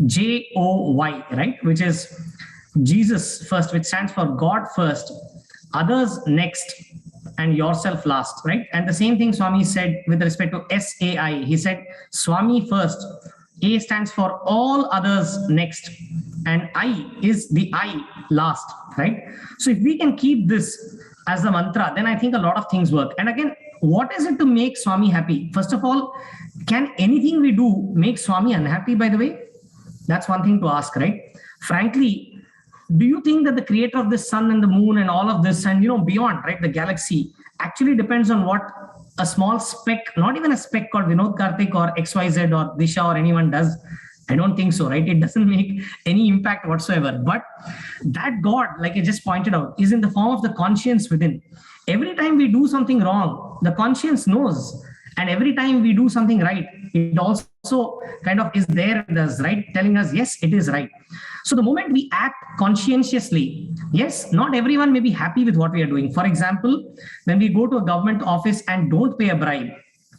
JOY, right? Which is Jesus first, which stands for God first, others next, and yourself last, right? And the same thing Swami said with respect to SAI. He said, Swami first, A stands for all others next, and I is the I last, right? So if we can keep this as the mantra, then I think a lot of things work. And again, what is it to make Swami happy? First of all, can anything we do make Swami unhappy, by the way? That's one thing to ask, right? Frankly, do you think that the creator of the sun and the moon and all of this and, beyond, right, the galaxy actually depends on what a small speck, not even a speck called Vinod Karthik or XYZ or Disha or anyone does? I don't think so, right? It doesn't make any impact whatsoever. But that God, like I just pointed out, is in the form of the conscience within. Every time we do something wrong, the conscience knows. And every time we do something right, it also also kind of is there with us, right? Telling us, yes, it is right. So the moment we act conscientiously, yes, not everyone may be happy with what we are doing. For example, when we go to a government office and don't pay a bribe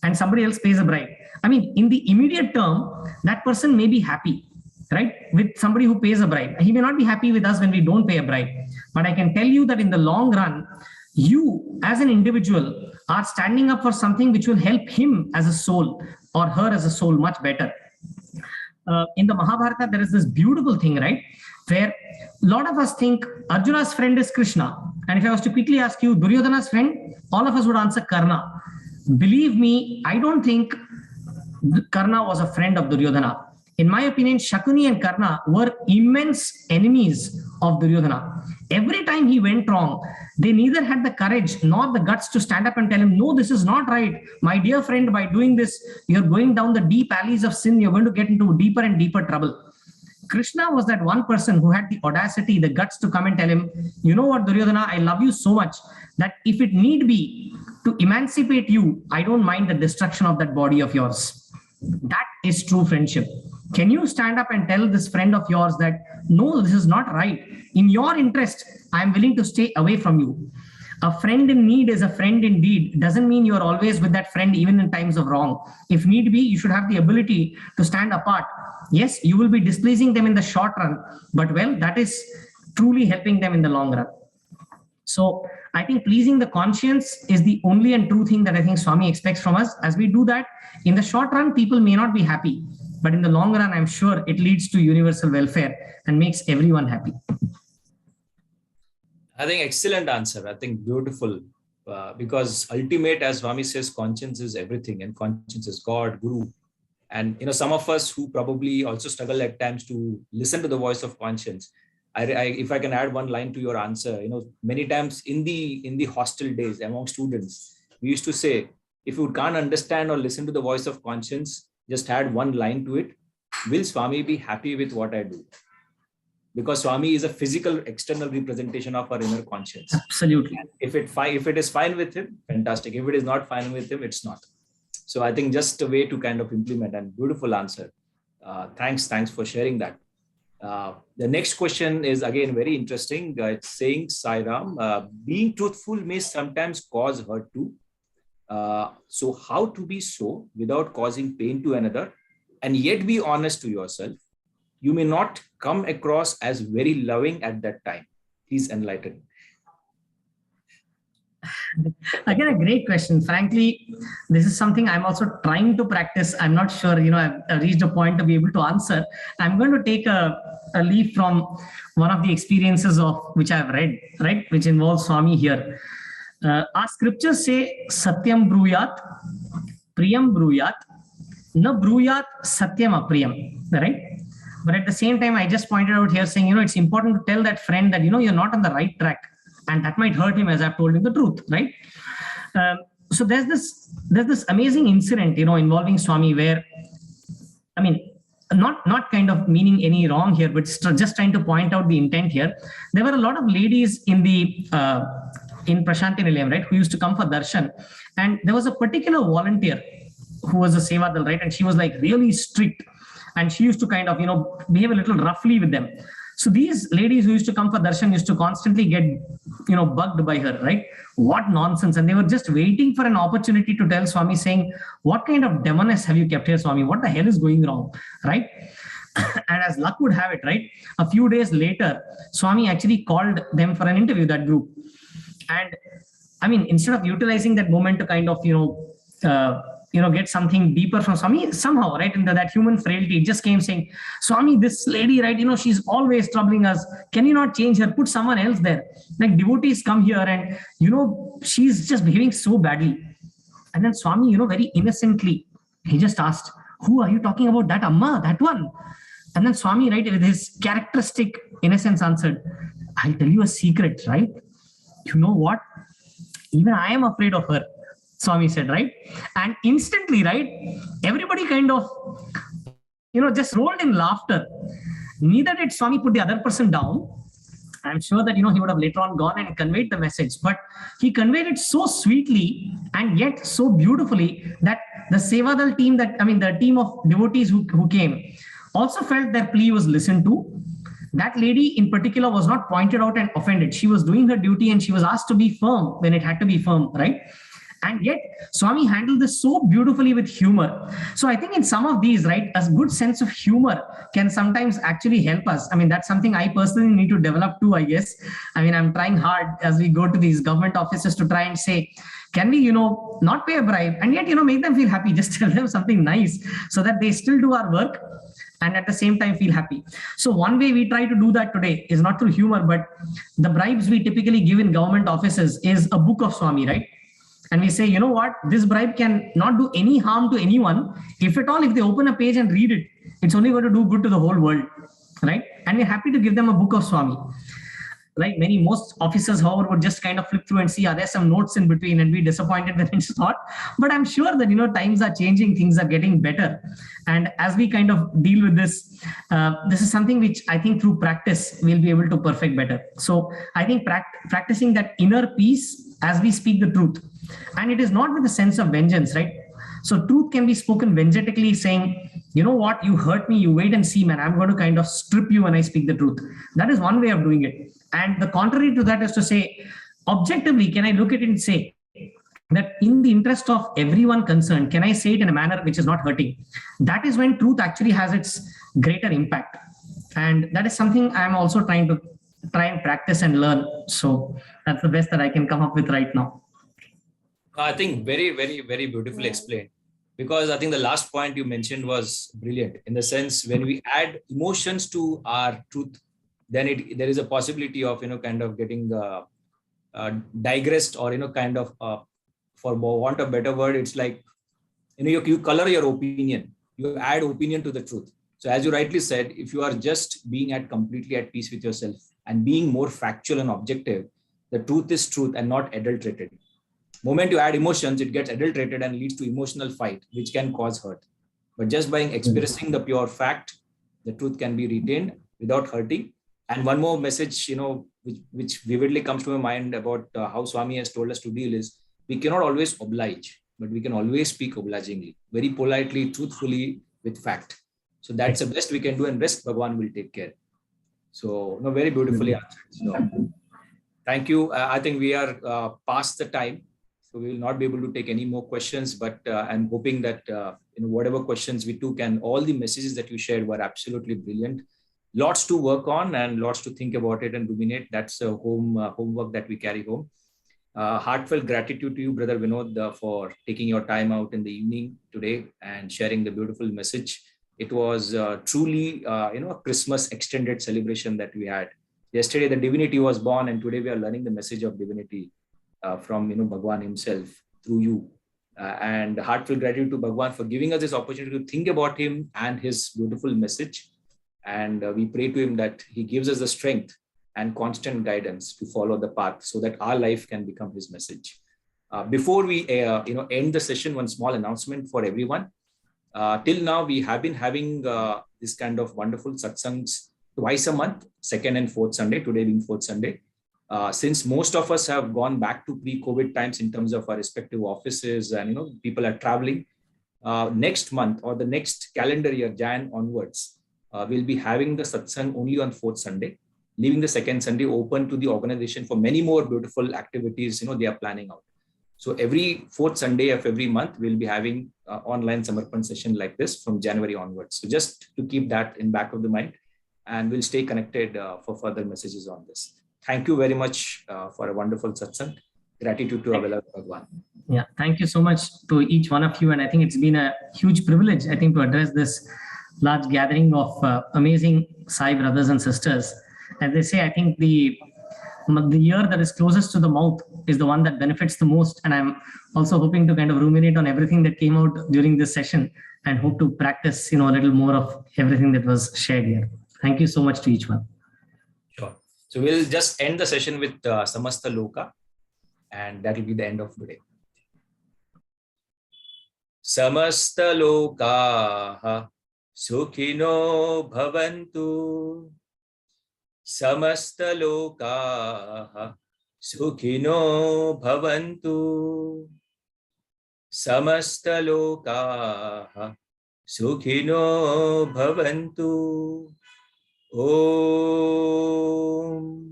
and somebody else pays a bribe, I mean, in the immediate term, that person may be happy, right? With somebody who pays a bribe. He may not be happy with us when we don't pay a bribe. But I can tell you that in the long run, you as an individual are standing up for something which will help him as a soul or her as a soul much better. In the Mahabharata, there is this beautiful thing, right? Where a lot of us think Arjuna's friend is Krishna. And if I was to quickly ask you, Duryodhana's friend, all of us would answer Karna. Believe me, I don't think Karna was a friend of Duryodhana. In my opinion, Shakuni and Karna were immense enemies of Duryodhana. Every time he went wrong, they neither had the courage nor the guts to stand up and tell him, no, this is not right. My dear friend, by doing this, you're going down the deep alleys of sin. You're going to get into deeper and deeper trouble. Krishna was that one person who had the audacity, the guts to come and tell him, you know what, Duryodhana, I love you so much that if it need be to emancipate you, I don't mind the destruction of that body of yours. That is true friendship. Can you stand up and tell this friend of yours that, no, this is not right. In your interest, I am willing to stay away from you. A friend in need is a friend indeed. Doesn't mean you're always with that friend, even in times of wrong. If need be, you should have the ability to stand apart. Yes, you will be displeasing them in the short run, but well, that is truly helping them in the long run. So I think pleasing the conscience is the only and true thing that I think Swami expects from us. As we do that, in the short run, people may not be happy, but in the long run, I'm sure it leads to universal welfare and makes everyone happy. I think excellent answer. I think beautiful, because ultimate, as Swami says, conscience is everything, and conscience is God, Guru. And some of us who probably also struggle at times to listen to the voice of conscience. If I can add one line to your answer, many times in the hostel days among students, we used to say, if you can't understand or listen to the voice of conscience, just add one line to it. Will Swami be happy with what I do? Because Swami is a physical external representation of our inner conscience. Absolutely. And if it is fine with him, fantastic. If it is not fine with him, it's not. So I think just a way to kind of implement, and beautiful answer. Thanks for sharing that. The next question is again very interesting. It's saying, Sai Ram, being truthful may sometimes cause hurt too. So how to be so without causing pain to another and yet be honest to yourself? You may not come across as very loving at that time. Please enlighten. Again, a great question. Frankly, this is something I'm also trying to practice. I'm not sure, I've reached a point to be able to answer. I'm going to take a leaf from one of the experiences of which I've read, right, which involves Swami here. Our scriptures say, Satyam bruyat, Priyam bruyat, na bruyat Satyam apriyam, right? But at the same time, I just pointed out here saying, it's important to tell that friend that, you're not on the right track. And that might hurt him, as I've told him the truth, right? So there's this amazing incident, involving Swami where, not kind of meaning any wrong here, but just trying to point out the intent here. There were a lot of ladies in Prashanti Nilayam, right, who used to come for darshan. And there was a particular volunteer who was a Sevadal, right? And she was like really strict. And she used to kind of, behave a little roughly with them. So these ladies who used to come for darshan used to constantly get, bugged by her, right? What nonsense. And they were just waiting for an opportunity to tell Swami, saying, what kind of demoness have you kept here, Swami? What the hell is going wrong, right? And as luck would have it, right, a few days later, Swami actually called them for an interview, that group. And instead of utilizing that moment to kind of, get something deeper from Swami, somehow, right, into that human frailty, it just came saying, Swami, this lady, right, she's always troubling us. Can you not change her? Put someone else there. Like devotees come here and, she's just behaving so badly. And then Swami, very innocently, he just asked, who are you talking about? That Amma, that one. And then Swami, right, with his characteristic innocence answered, I'll tell you a secret, right? You know what? Even I am afraid of her. Swami said, right? And instantly, right, everybody kind of, just rolled in laughter. Neither did Swami put the other person down. I'm sure that, he would have later on gone and conveyed the message, but he conveyed it so sweetly and yet so beautifully that the Sevadal team the team of devotees who came also felt their plea was listened to. That lady in particular was not pointed out and offended. She was doing her duty and she was asked to be firm when it had to be firm, right? And yet Swami handled this so beautifully with humor. So I think in some of these, right, a good sense of humor can sometimes actually help us. I mean, that's something I personally need to develop too, I guess. I mean, I'm trying hard as we go to these government offices to try and say, can we, not pay a bribe and yet, make them feel happy? Just tell them something nice so that they still do our work and at the same time feel happy. So one way we try to do that today is not through humor, but the bribes we typically give in government offices is a book of Swami, right? And we say, you know what, this bribe can not do any harm to anyone. If at all, if they open a page and read it, it's only going to do good to the whole world, right? And we're happy to give them a book of Swami. Like most officers, however, would just kind of flip through and see, are there some notes in between, and be disappointed when it's not. But I'm sure that, times are changing, things are getting better. And as we kind of deal with this, this is something which I think through practice, we'll be able to perfect better. So I think practicing that inner peace as we speak the truth. And it is not with a sense of vengeance, right? So truth can be spoken vengeatically, saying, you know what, you hurt me, you wait and see, man, I'm going to kind of strip you when I speak the truth. That is one way of doing it. And the contrary to that is to say, objectively, can I look at it and say that in the interest of everyone concerned, can I say it in a manner which is not hurting? That is when truth actually has its greater impact. And that is something I'm also trying and practice and learn. So that's the best that I can come up with right now. I think very, very, very beautifully explained, because I think the last point you mentioned was brilliant, in the sense when we add emotions to our truth, then there is a possibility of, kind of getting digressed, or, kind of, for want of a better word, it's like, you color your opinion, you add opinion to the truth. So as you rightly said, if you are just being completely at peace with yourself and being more factual and objective, the truth is truth and not adulterated. Moment you add emotions, it gets adulterated and leads to emotional fight, which can cause hurt. But just by expressing the pure fact, the truth can be retained without hurting. And one more message, which vividly comes to my mind about how Swami has told us to deal is, we cannot always oblige, but we can always speak obligingly, very politely, truthfully, with fact. So that's the best we can do, and rest Bhagwan will take care. So, very beautifully answered. So, thank you. I think we are past the time, so we will not be able to take any more questions, but I'm hoping that whatever questions we took and all the messages that you shared were absolutely brilliant. Lots to work on and lots to think about it and ruminate. That's a homework that we carry home. Heartfelt gratitude to you, Brother Vinod, for taking your time out in the evening today and sharing the beautiful message. It was truly, a Christmas extended celebration that we had. Yesterday, the divinity was born, and today we are learning the message of divinity from, Bhagwan himself through you. And heartfelt gratitude to Bhagwan for giving us this opportunity to think about him and his beautiful message. And we pray to him that he gives us the strength and constant guidance to follow the path so that our life can become his message. Before we end the session, one small announcement for everyone. Till now, we have been having this kind of wonderful satsangs twice a month, second and fourth Sunday, today being fourth Sunday. Since most of us have gone back to pre-COVID times in terms of our respective offices and, people are traveling, next month or the next calendar year, Jan onwards, we'll be having the satsang only on fourth Sunday, leaving the second Sunday open to the organization for many more beautiful activities, they are planning out. So every fourth Sunday of every month, we'll be having online Samarpan session like this from January onwards. So just to keep that in back of the mind, and we'll stay connected for further messages on this. Thank you very much for a wonderful satsang. Gratitude to our beloved Bhagwan. Yeah, thank you so much to each one of you. And I think it's been a huge privilege, I think, to address this large gathering of amazing Sai brothers and sisters. As they say, I think the ear that is closest to the mouth is the one that benefits the most. And I'm also hoping to kind of ruminate on everything that came out during this session and hope to practice, a little more of everything that was shared here. Thank you so much to each one. Sure. So we'll just end the session with Samasta Loka, and that will be the end of today. Samasta Loka Sukhino Bhavantu. Samasta Loka Sukhino Bhavantu. समस्तलोकाः सुखिनो भवन्तु। ओम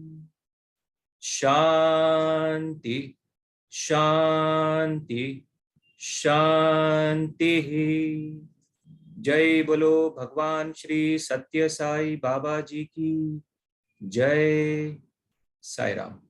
शांति शांति शांति। जय बोलो भगवान श्री सत्य साई बाबा जी की जय। साई राम।